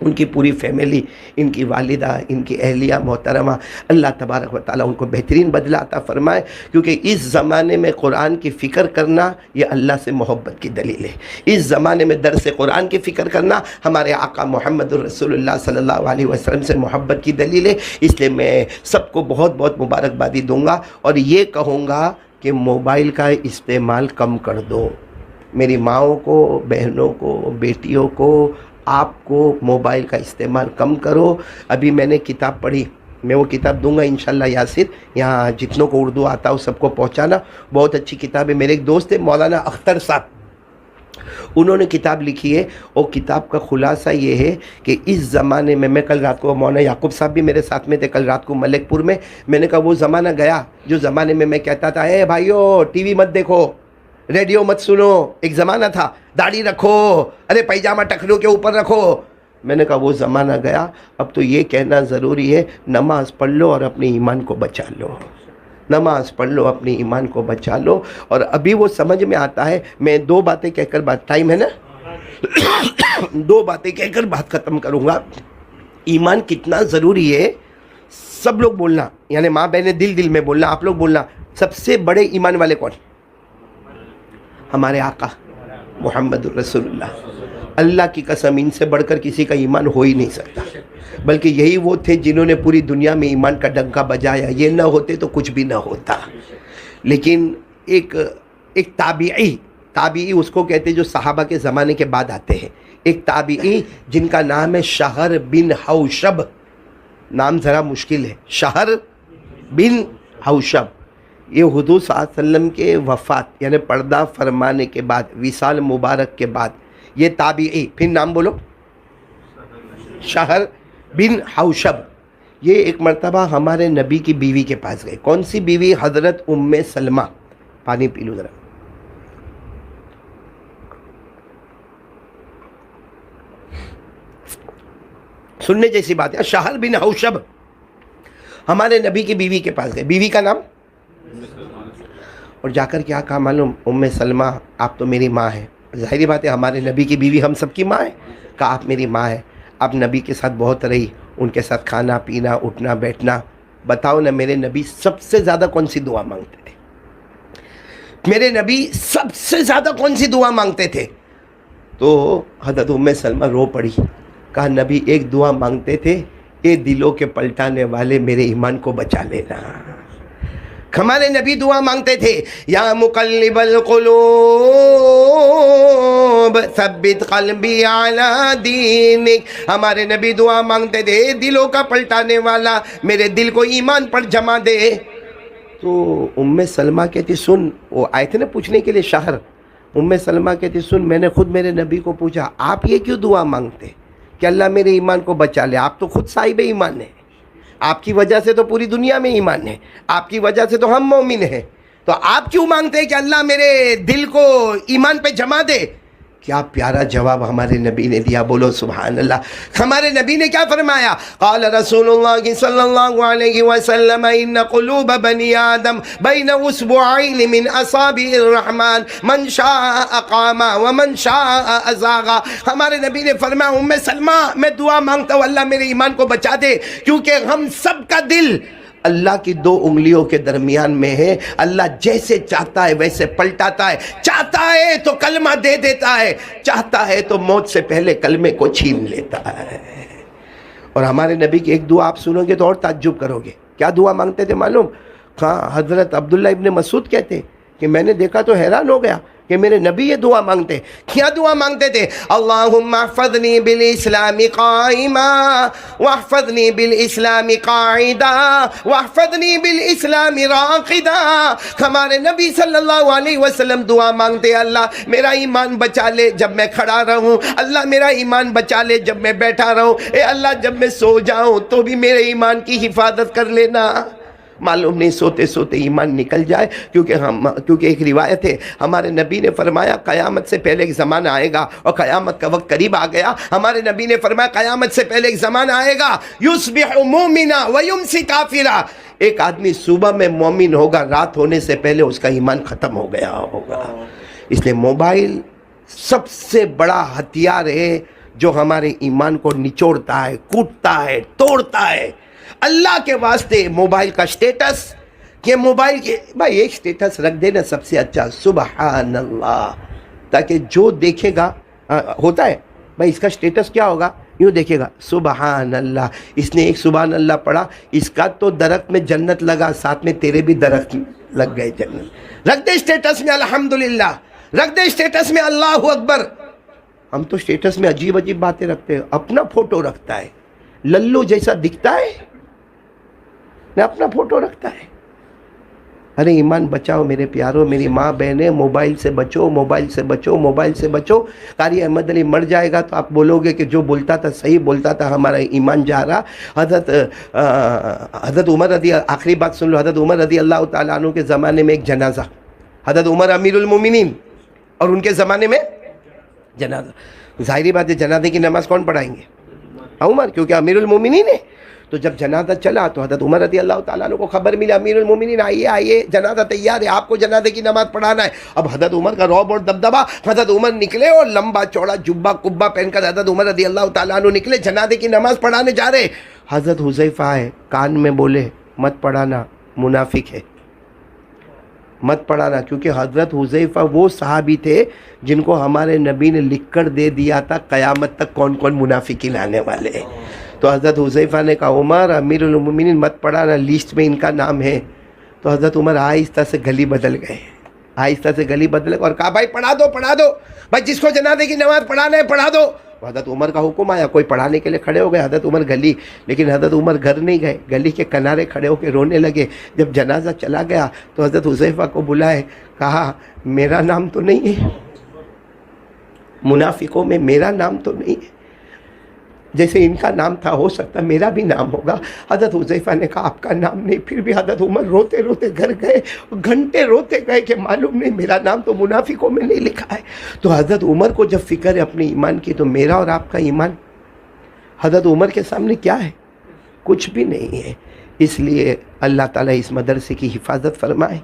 ان کی پوری فیملی، ان کی والدہ، ان کی اہلیہ محترمہ، اللہ تبارک و تعالیٰ ان کو بہترین بدلہ عطا فرمائے، کیونکہ اس زمانے میں قرآن کی فکر کرنا یہ اللہ سے محبت کی دلیل ہے۔ اس زمانے میں درس قرآن کی فکر کرنا ہمارے آقا محمد الرسول اللہ صلی اللہ علیہ وسلم سے محبت کی دلیل ہے۔ اس لیے میں سب کو بہت بہت مبارکبادی دوں گا، اور یہ کہوں گا کہ موبائل کا استعمال کم کر دو۔ میری ماؤں کو، بہنوں کو، بیٹیوں کو، آپ کو موبائل کا استعمال کم کرو۔ ابھی میں نے کتاب پڑھی، میں وہ کتاب دوں گا انشاءاللہ یاسر، یہاں جتنوں کو اردو آتا ہو سب کو پہنچانا، بہت اچھی کتاب ہے۔ میرے ایک دوست ہے مولانا اختر صاحب، انہوں نے کتاب لکھی ہے، اور کتاب کا خلاصہ یہ ہے کہ اس زمانے میں کل رات کو، مولانا یعقوب صاحب بھی میرے ساتھ میں تھے کل رات کو ملک پور میں نے کہا وہ زمانہ گیا جو زمانے میں کہتا تھا اے بھائیو ٹی وی مت دیکھو، ریڈیو مت سنو، ایک زمانہ تھا داڑھی رکھو، ارے پیجامہ ٹخنوں کے اوپر رکھو۔ میں نے کہا وہ زمانہ گیا، اب تو یہ کہنا ضروری ہے نماز پڑھ لو اور اپنے ایمان کو بچا لو، نماز پڑھ لو، اپنے ایمان کو بچا لو۔ اور ابھی وہ سمجھ میں آتا ہے، میں 2 باتیں کہہ کر بات، ٹائم ہے نا، 2 باتیں کہہ کر بات ختم کروں گا۔ ایمان کتنا ضروری ہے سب لوگ بولنا، یعنی ماں بہنیں دل دل میں بولنا، آپ لوگ بولنا، سب سے بڑے ایمان والے کون؟ ہمارے آقا محمد الرسول اللہ۔ اللہ کی قسم ان سے بڑھ کر کسی کا ایمان ہو ہی نہیں سکتا، بلکہ یہی وہ تھے جنہوں نے پوری دنیا میں ایمان کا ڈنکا بجایا، یہ نہ ہوتے تو کچھ بھی نہ ہوتا۔ لیکن ایک تابعی اس کو کہتے جو صحابہ کے زمانے کے بعد آتے ہیں، ایک تابعی جن کا نام ہے شہر بن حوشب، نام ذرا مشکل ہے، شہر بن حوشب، یہ حضور صلی اللہ علیہ وسلم کے وفات یعنی پردہ فرمانے کے بعد، وصال مبارک کے بعد یہ تابعی، پھر نام بولو، شہر بن حوشب، یہ ایک مرتبہ ہمارے نبی کی بیوی کے پاس گئے۔ کون سی بیوی؟ حضرت ام سلمہ۔ پانی پی لو ذرا۔ سننے جیسی بات ہے، شہر بن حوشب ہمارے نبی کی بیوی کے پاس گئے، بیوی کا نام، اور جا کر کیا کہا معلوم؟ ام سلمہ آپ تو میری ماں ہیں، ظاہری بات ہے ہمارے نبی کی بیوی ہم سب کی ماں ہے، کہا آپ میری ماں ہے، آپ نبی کے ساتھ بہت رہی، ان کے ساتھ کھانا پینا اٹھنا بیٹھنا، بتاؤ نا میرے نبی سب سے زیادہ کون سی دعا مانگتے تھے؟ میرے نبی سب سے زیادہ کون سی دعا مانگتے تھے؟ تو حضرت ام سلمہ رو پڑی، کہا نبی ایک دعا مانگتے تھے، اے دلوں کے پلٹانے والے میرے ایمان کو بچا لینا۔ ہمارے نبی دعا مانگتے تھے، یا مقلب القلوب ثبت قلبی علی دینک، ہمارے نبی دعا مانگتے تھے، دلوں کا پلٹانے والا میرے دل کو ایمان پر جما دے۔ تو ام سلمہ کہتی سن، وہ آئے تھے نا پوچھنے کے لیے شہر، ام سلمہ کہتی سن میں نے خود میرے نبی کو پوچھا آپ یہ کیوں دعا مانگتے کہ اللہ میرے ایمان کو بچا لے؟ آپ تو خود صاحب ایمان ہیں، آپ کی وجہ سے تو پوری دنیا میں ایمان ہے، آپ کی وجہ سے تو ہم مومن ہیں، تو آپ کیوں مانگتے ہیں کہ اللہ میرے دل کو ایمان پہ جما دے؟ کیا پیارا جواب ہمارے نبی نے دیا، بولو سبحان اللہ۔ ہمارے نبی نے کیا فرمایا؟ قال رسول اللہ صلی اللہ علیہ وسلم ان قلوب بنی آدم بین اصبعین من اصابع الرحمن من شاء اقام ومن شاء ازاغ۔ ہمارے نبی نے فرمایا ام سلمہ میں دعا مانگتا ہوں اللہ میرے ایمان کو بچا دے، کیونکہ ہم سب کا دل اللہ کی دو انگلیوں کے درمیان میں ہے، اللہ جیسے چاہتا ہے ویسے پلٹاتا ہے، چاہتا ہے تو کلمہ دے دیتا ہے، چاہتا ہے تو موت سے پہلے کلمے کو چھین لیتا ہے۔ اور ہمارے نبی کی ایک دعا آپ سنو گے تو اور تعجب کرو گے، کیا دعا مانگتے تھے معلوم؟ حضرت عبداللہ ابن مسعود کہتے کہ میں نے دیکھا تو حیران ہو گیا کہ میرے نبی یہ دعا مانگتے، کیا دعا مانگتے تھے؟ اللہم احفظنی بالاسلام قائما واحفظنی بالاسلام قاعدا واحفظنی بالاسلام راقدا۔ ہمارے نبی صلی اللہ علیہ وسلم دعا مانگتے اللہ میرا ایمان بچا لے جب میں کھڑا رہوں، اللہ میرا ایمان بچا لے جب میں بیٹھا رہوں، اے اللہ جب میں سو جاؤں تو بھی میرے ایمان کی حفاظت کر لینا۔ معلوم نہیں سوتے سوتے ایمان نکل جائے، کیونکہ ایک روایت ہے ہمارے نبی نے فرمایا قیامت سے پہلے ایک زمانہ آئے گا، اور قیامت کا وقت قریب آ گیا۔ ہمارے نبی نے فرمایا قیامت سے پہلے ایک زمانہ آئے گا یصبح مومنا ویمسی کافرا، ایک آدمی صبح میں مومن ہوگا، رات ہونے سے پہلے اس کا ایمان ختم ہو گیا ہوگا۔ اس لیے موبائل سب سے بڑا ہتھیار ہے جو ہمارے ایمان کو نچوڑتا ہے، کوٹتا ہے، توڑتا ہے۔ اللہ کے واسطے موبائل کا سٹیٹس، کہ موبائل کے بھائی ایک سٹیٹس رکھ دینا سب سے اچھا سبحان اللہ، تاکہ جو دیکھے گا ہوتا ہے بھائی اس کا سٹیٹس کیا ہوگا، یوں دیکھے گا سبحان اللہ، اس نے ایک سبحان اللہ پڑھا، اس کا تو درخت میں جنت لگا، ساتھ میں تیرے بھی درخت لگ گئے جنت۔ رکھ دے سٹیٹس میں الحمدللہ، رکھ دے سٹیٹس میں اللہ اکبر۔ ہم تو سٹیٹس میں عجیب عجیب باتیں رکھتے ہیں، اپنا فوٹو رکھتا ہے، للو جیسا دکھتا ہے اپنا فوٹو رکھتا ہے۔ ارے ایمان بچاؤ میرے پیاروں، میری ماں بہنیں، موبائل سے بچو، موبائل سے بچو، موبائل سے بچو۔ قاری احمد علی مر جائے گا تو آپ بولو گے کہ جو بولتا تھا صحیح بولتا تھا، ہمارا ایمان جا رہا۔ حضرت عمر رضی، آخری بات سن لو، حضرت عمر رضی اللہ تعالیٰ عنہ کے زمانے میں ایک جنازہ، حضرت عمر امیر المومنین، اور ان کے زمانے میں جنازہ، ظاہری بات ہے جنازے کی نماز کون پڑھائیں گے؟ عمر، کیونکہ امیر المومنین ہے۔ تو جب جنازہ چلا تو حضرت عمر رضی اللہ تعالیٰ عنہ کو خبر ملی امیر المومنین آئیے جنازہ تیار ہے، آپ کو جنازے کی نماز پڑھانا ہے۔ اب حضرت عمر کا رعب اور دبدبا، حضرت عمر نکلے اور لمبا چوڑا جبہ قبہ پہن کر حضرت عمر رضی اللہ تعالیٰ عنہ نکلے، جنازے کی نماز پڑھانے جا رہے۔ حضرت حذیفہ آئے، کان میں بولے مت پڑھانا، منافق ہے، مت پڑھانا، کیونکہ حضرت حذیفہ وہ صحابی تھے جن کو ہمارے نبی نے لکھ کر دے دیا تھا قیامت تک کون کون منافقین آنے والے ہیں۔ تو حضرت حذیفہ نے کہا عمر امیر المومنین مت پڑھانا، لیسٹ میں ان کا نام ہے۔ تو حضرت عمر آہستہ سے گلی بدل گئے، آہستہ سے گلی بدل گئے اور کہا بھائی پڑھا دو بھائی، جس کو جنازے کی نماز پڑھانا ہے پڑھا دو۔ حضرت عمر کا حکم آیا، کوئی پڑھانے کے لیے کھڑے ہو گئے، حضرت عمر گلی، لیکن حضرت عمر گھر نہیں گئے، گلی کے کنارے کھڑے ہو کے رونے لگے۔ جب جنازہ چلا گیا تو حضرت حذیفہ کو بلائے، کہا میرا نام تو نہیں ہے، منافقوں میں میرا نام تو نہیں ہے، جیسے ان کا نام تھا ہو سکتا میرا بھی نام ہوگا۔ حضرت حذیفہ نے کہا آپ کا نام نہیں، پھر بھی حضرت عمر روتے روتے گھر گئے، گھنٹے روتے گئے کہ معلوم نہیں میرا نام تو منافقوں میں نہیں لکھا ہے۔ تو حضرت عمر کو جب فکر ہے اپنے ایمان کی، تو میرا اور آپ کا ایمان حضرت عمر کے سامنے کیا ہے؟ کچھ بھی نہیں ہے۔ اس لیے اللہ تعالیٰ اس مدرسے کی حفاظت فرمائے،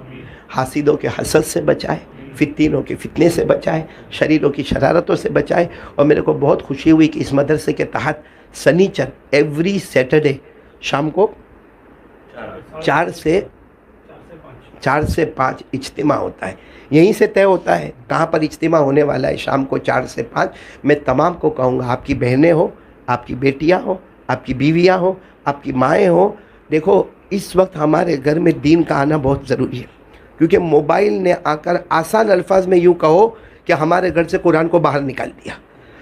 حاسدوں کے حسد سے بچائے، فتنوں کے فتنے سے بچائے، شریروں کی شرارتوں سے بچائے۔ اور میرے کو بہت خوشی ہوئی کہ اس مدرسے کے تحت سنیچر ایوری سیٹرڈے شام کو 4 سے 5 اجتماع ہوتا ہے، یہیں سے طے ہوتا ہے کہاں پر اجتماع ہونے والا ہے۔ شام کو 4 سے 5 میں تمام کو کہوں گا، آپ کی بہنیں ہو، آپ کی بیٹیاں ہو، آپ کی بیویاں ہو، آپ کی مائیں ہو، دیکھو اس وقت ہمارے گھر میں دین کا آنا بہت ضروری ہے، کیونکہ موبائل نے آ کر آسان الفاظ میں یوں کہو کہ ہمارے گھر سے قرآن کو باہر نکال دیا،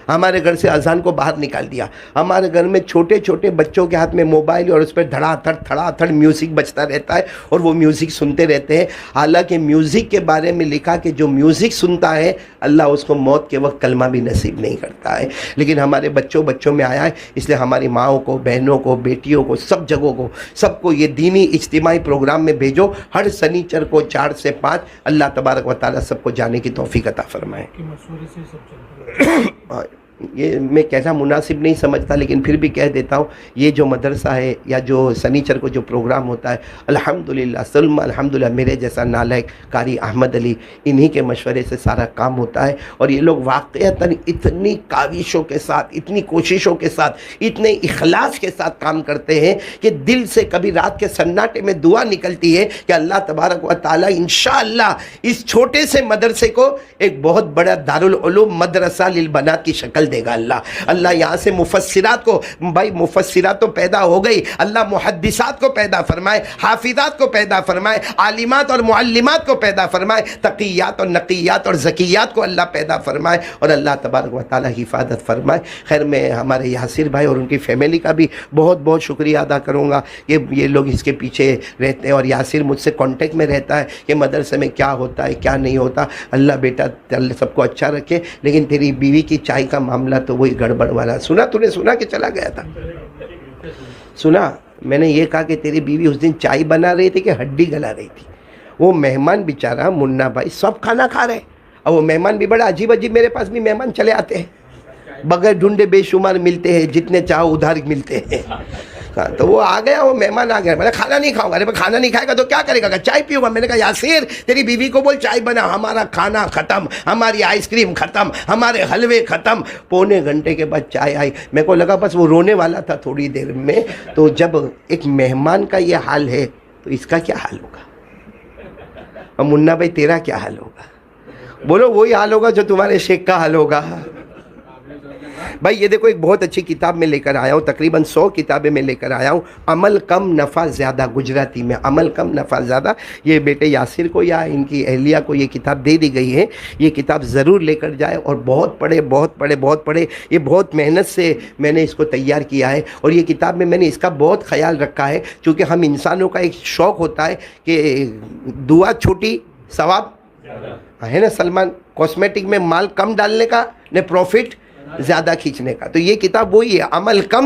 ہمارے گھر سے اذان کو باہر نکال دیا، ہمارے گھر میں چھوٹے چھوٹے بچوں کے ہاتھ میں موبائل اور اس پہ دھڑا دھڑ میوزک بجتا رہتا ہے اور وہ میوزک سنتے رہتے ہیں۔ حالانکہ میوزک کے بارے میں لکھا کہ جو میوزک سنتا ہے اللہ اس کو موت کے وقت کلمہ بھی نصیب نہیں کرتا ہے، لیکن ہمارے بچوں میں آیا ہے۔ اس لیے ہماری ماؤں کو، بہنوں کو، بیٹیوں کو، سب جگہوں کو، سب کو یہ دینی اجتماعی پروگرام میں بھیجو، ہر سنیچر کو 4 سے 5۔ اللہ تبارک و تعالیٰ سب کو جانے کی توفیق عطا فرمائے۔ یہ میں کہنا مناسب نہیں سمجھتا، لیکن پھر بھی کہہ دیتا ہوں، یہ جو مدرسہ ہے یا جو سنیچر کو جو پروگرام ہوتا ہے، الحمدللہ سلم الحمدللہ میرے جیسا نالائق قاری احمد علی، انہی کے مشورے سے سارا کام ہوتا ہے۔ اور یہ لوگ واقعتاً اتنی کاوشوں کے ساتھ، اتنی کوششوں کے ساتھ، اتنے اخلاص کے ساتھ کام کرتے ہیں کہ دل سے کبھی رات کے سناٹے میں دعا نکلتی ہے کہ اللہ تبارک و تعالیٰ انشاءاللہ اس چھوٹے سے مدرسے کو ایک بہت بڑا دارالعلوم مدرسہ للبنات کی شکل دے گا۔ اللہ یہاں سے مفسرات کو، بھائی مفسرات تو پیدا ہو گئی، اللہ محدثات کو پیدا فرمائے، حافظات کو پیدا فرمائے، عالمات اور معلمات کو پیدا فرمائے، تقیات اور نقیات اور زکیات کو اللہ پیدا فرمائے، اور اللہ تبارک و تعالی حفاظت فرمائے۔ خیر میں ہمارے یاسر بھائی اور ان کی فیملی کا بھی بہت بہت شکریہ ادا کروں گا کہ یہ لوگ اس کے پیچھے رہتے ہیں، اور یاسر مجھ سے کانٹیکٹ میں رہتا ہے کہ مدرسے میں کیا ہوتا ہے کیا نہیں ہوتا۔ اللہ بیٹا سب کو اچھا رکھے، لیکن تیری بیوی کی چائے کا معاملہ تو وہی گڑبڑ والا سنا، تو نے سنا کہ چلا گیا تھا؟ سنا میں نے یہ کہا کہ تیری بیوی اس دن چائے بنا رہی تھی کہ ہڈی گلا رہی تھی؟ وہ مہمان بیچارہ منا بھائی سب کھانا کھا رہے، اور وہ مہمان بھی بڑا عجیب میرے پاس بھی مہمان چلے آتے ہیں، بغیر ڈھونڈے بے شمار ملتے ہیں، جتنے چاہو ادھار ملتے ہیں۔ تو وہ آ گیا، وہ مہمان آ گیا، میں نے کھانا نہیں کھاؤں گا۔ ارے کھانا نہیں کھائے گا تو کیا کرے گا؟ چائے پیوں گا۔ میں نے کہا یاسر تیری بیوی کو بول چائے بنا، ہمارا کھانا ختم، ہماری آئس کریم ختم، ہمارے حلوے ختم۔ پونے گھنٹے کے بعد چائے آئی، میرے کو لگا بس وہ رونے والا تھا تھوڑی دیر میں۔ تو جب ایک مہمان کا یہ حال ہے تو اس کا کیا حال ہوگا؟ اور منا بھائی تیرا کیا حال ہوگا؟ بولو وہی حال ہوگا جو تمہارے شیخ کا حال ہوگا۔ بھائی یہ دیکھو ایک بہت اچھی کتاب میں لے کر آیا ہوں، تقریباً 100 کتابیں میں لے کر آیا ہوں، عمل کم نفع زیادہ، گجراتی میں عمل کم نفع زیادہ۔ یہ بیٹے یاسر کو یا ان کی اہلیہ کو یہ کتاب دے دی گئی ہے، یہ کتاب ضرور لے کر جائے اور بہت پڑھے، بہت پڑھے، بہت پڑھے۔ یہ بہت محنت سے میں نے اس کو تیار کیا ہے، اور یہ کتاب میں نے اس کا بہت خیال رکھا ہے، چونکہ ہم انسانوں کا ایک شوق ہوتا ہے کہ دعا چھوٹی ثواب ہے نا سلمان، کاسمیٹک میں مال کم ڈالنے کا نہ پروفٹ زیادہ کھینچنے کا۔ تو یہ کتاب وہی ہے، عمل کم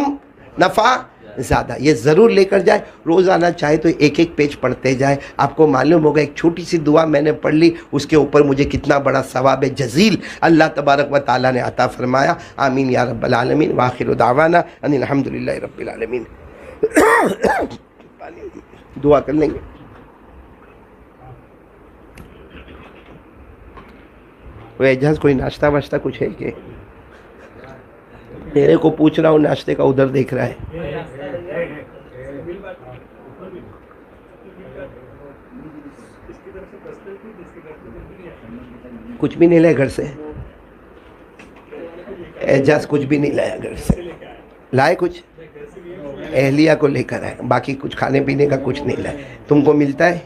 نفع زیادہ۔ یہ ضرور لے کر جائے، روزانہ چاہے تو ایک ایک پیج پڑھتے جائے، آپ کو معلوم ہوگا ایک چھوٹی سی دعا میں نے پڑھ لی، اس کے اوپر مجھے کتنا بڑا ثواب جزیل اللہ تبارک و تعالیٰ نے عطا فرمایا۔ آمین یا رب العالمین، وآخر دعوانا ان الحمدللہ رب العالمین۔ دعا کر لیں گے. وہ اعجاز کوئی ناشتہ واشتہ کچھ ہے کہ میرے کو پوچھ رہا ہوں ناشتے کا ادھر دیکھ رہا ہے. کچھ بھی نہیں لائے گھر سے؟ اعجاز کچھ بھی نہیں لایا گھر سے. لائے کچھ؟ اہلیہ کو لے کر آئے, باقی کچھ کھانے پینے کا کچھ نہیں لائے. تم کو ملتا ہے؟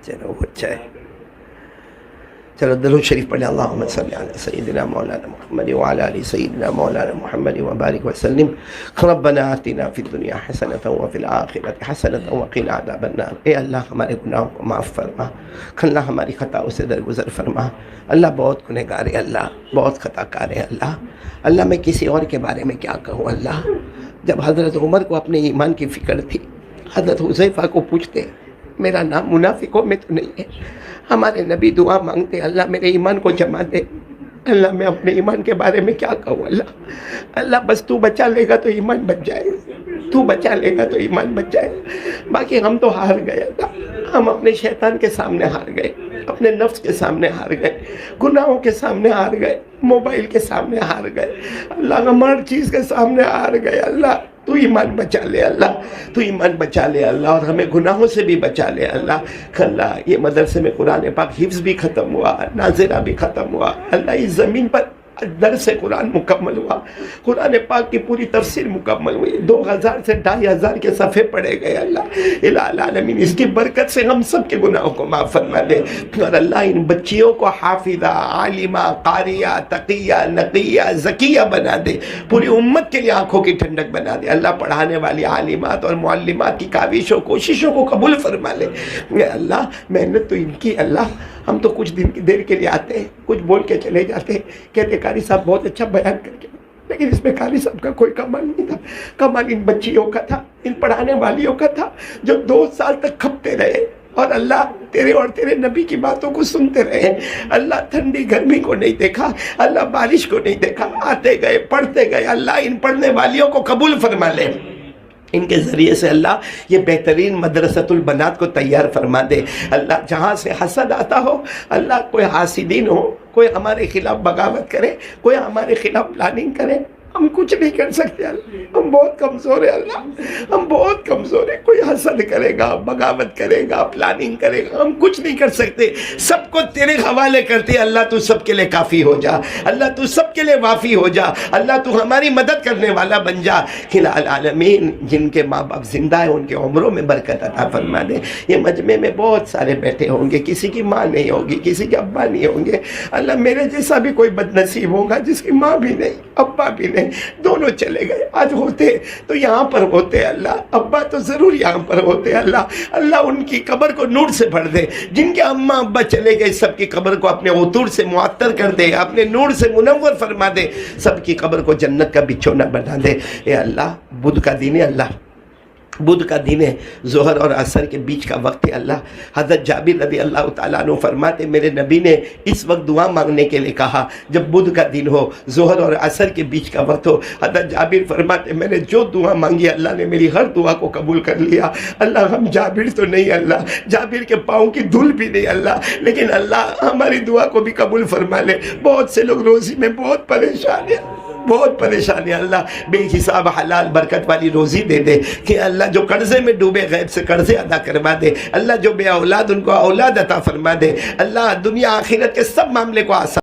چلو اچھا ہے. چلو درود شریف پڑھیں. اللہم صلی علی سیدنا مولانا محمد وعلی آل سیدنا مولانا محمد وبارک وسلم. ربنا آتنا فی الدنیا حسنۃ وفی الآخرۃ حسنۃ وقنا عذاب النار. اے اللہ ہمارے گناہوں کو معاف فرما, اللہ ہماری خطاؤں سے درگزر فرما. اللہ بہت گنہگار ہے, اللہ بہت خطا کار ہے. اللہ میں کسی اور کے بارے میں کیا کہوں. اللہ جب حضرت عمر کو اپنے ایمان کی فکر تھی, حضرت حذیفہ کو پوچھتے میرا نام منافقوں میں تو نہیں ہے. ہمارے نبی دعا مانگتے اللہ میرے ایمان کو جما دے. اللہ میں اپنے ایمان کے بارے میں کیا کہوں. اللہ بس تو بچا لے گا تو ایمان بچ جائے, تو بچا لے گا تو ایمان بچ جائے. باقی ہم تو ہار گئے اللہ, ہم اپنے شیطان کے سامنے ہار گئے, اپنے نفس کے سامنے ہار گئے, گناہوں کے سامنے ہار گئے, موبائل کے سامنے ہار گئے. اللہ ہم ہر چیز کے سامنے ہار گئے. اللہ تو ایمان بچا لے, اللہ تو ایمان بچا لے اللہ, اور ہمیں گناہوں سے بھی بچا لے اللہ. اللہ یہ مدرسے میں قرآن پاک حفظ بھی ختم ہوا, ناظرہ بھی ختم ہوا. اللہ اس زمین پر درس قرآن مکمل ہوا, قرآن پاک کی پوری تفسیر مکمل ہوئی, 2000 سے 2500 کے صفحے پڑھے گئے. اللہ الہ العالمین اس کی برکت سے ہم سب کے گناہوں کو معاف فرما دے. اور اللہ ان بچیوں کو حافظہ, عالمہ, قاریہ, تقیہ, نقیہ, زکیہ بنا دے, پوری امت کے لیے آنکھوں کی ٹھنڈک بنا دے. اللہ پڑھانے والی عالمات اور معلمات کی کاوشوں کوششوں کو قبول فرما لے. اللہ محنت تو ان کی, اللہ ہم تو کچھ دن کی دیر کے لیے آتے ہیں, کچھ بول کے چلے جاتے ہیں, کہتے قاری صاحب بہت اچھا بیان کر کے, لیکن اس میں قاری صاحب کا کوئی کمال نہیں تھا. کمال ان بچیوں کا تھا, ان پڑھانے والیوں کا تھا, جو 2 سال تک کھپتے رہے اور اللہ تیرے اور تیرے نبی کی باتوں کو سنتے رہے. اللہ ٹھنڈی گرمی کو نہیں دیکھا, اللہ بارش کو نہیں دیکھا, آتے گئے پڑھتے گئے. اللہ ان پڑھنے والیوں کو قبول فرما لے. ان کے ذریعے سے اللہ یہ بہترین مدرسۃ البنات کو تیار فرما دے. اللہ جہاں سے حسد آتا ہو, اللہ کوئی حاسدین ہو, کوئی ہمارے خلاف بغاوت کرے, کوئی ہمارے خلاف پلاننگ کرے, ہم کچھ نہیں کر سکتے اللہ, ہم بہت کمزور ہیں اللہ, ہم بہت کمزور ہیں. کوئی حسد کرے گا, بغاوت کرے گا, پلاننگ کرے گا, ہم کچھ نہیں کر سکتے. سب کو تیرے حوالے کرتے. اللہ تو سب کے لیے کافی ہو جا, اللہ تو سب کے لیے وافی ہو جا, اللہ تو ہماری مدد کرنے والا بن جا. الہ العالمین جن کے ماں باپ زندہ ہیں ان کے عمروں میں برکت عطا فرما دے. یہ مجمع میں بہت سارے بیٹھے ہوں گے, کسی کی ماں نہیں ہوگی, کسی کے ابا نہیں ہوں گے. اللہ میرے جیسا بھی کوئی بد نصیب ہوگا جس کی ماں بھی نہیں, ابا بھی نہیں, دونوں چلے گئے. آج ہوتے تو یہاں پر ہوتے اللہ, ابا تو ضرور یہاں پر ہوتے اللہ ان کی قبر کو نور سے بھر دے. جن کے اماں ابا چلے گئے سب کی قبر کو اپنے عطور سے معطر کر دے, اپنے نور سے منور فرما دے, سب کی قبر کو جنت کا بچھونا بنا دے. اے اللہ بدھ کا دین ہے, اللہ بدھ کا دن ہے, ظہر اور عصر کے بیچ کا وقت ہے. اللہ حضرت جابر رضی اللہ تعالیٰ عنہ فرماتے میرے نبی نے اس وقت دعا مانگنے کے لیے کہا جب بدھ کا دن ہو, ظہر اور عصر کے بیچ کا وقت ہو. حضرت جابر فرماتے میں نے جو دعا مانگی اللہ نے میری ہر دعا کو قبول کر لیا. اللہ ہم جابر تو نہیں, اللہ جابر کے پاؤں کی دھول بھی نہیں اللہ, لیکن اللہ ہماری دعا کو بھی قبول فرما لے. بہت سے لوگ روزی میں بہت پریشان ہیں, بہت پریشانی. اللہ بے حساب حلال برکت والی روزی دے دے کہ اللہ جو قرضے میں ڈوبے غیب سے قرضے ادا کروا دے. اللہ جو بے اولاد ان کو اولاد عطا فرما دے. اللہ دنیا آخرت کے سب معاملے کو آسان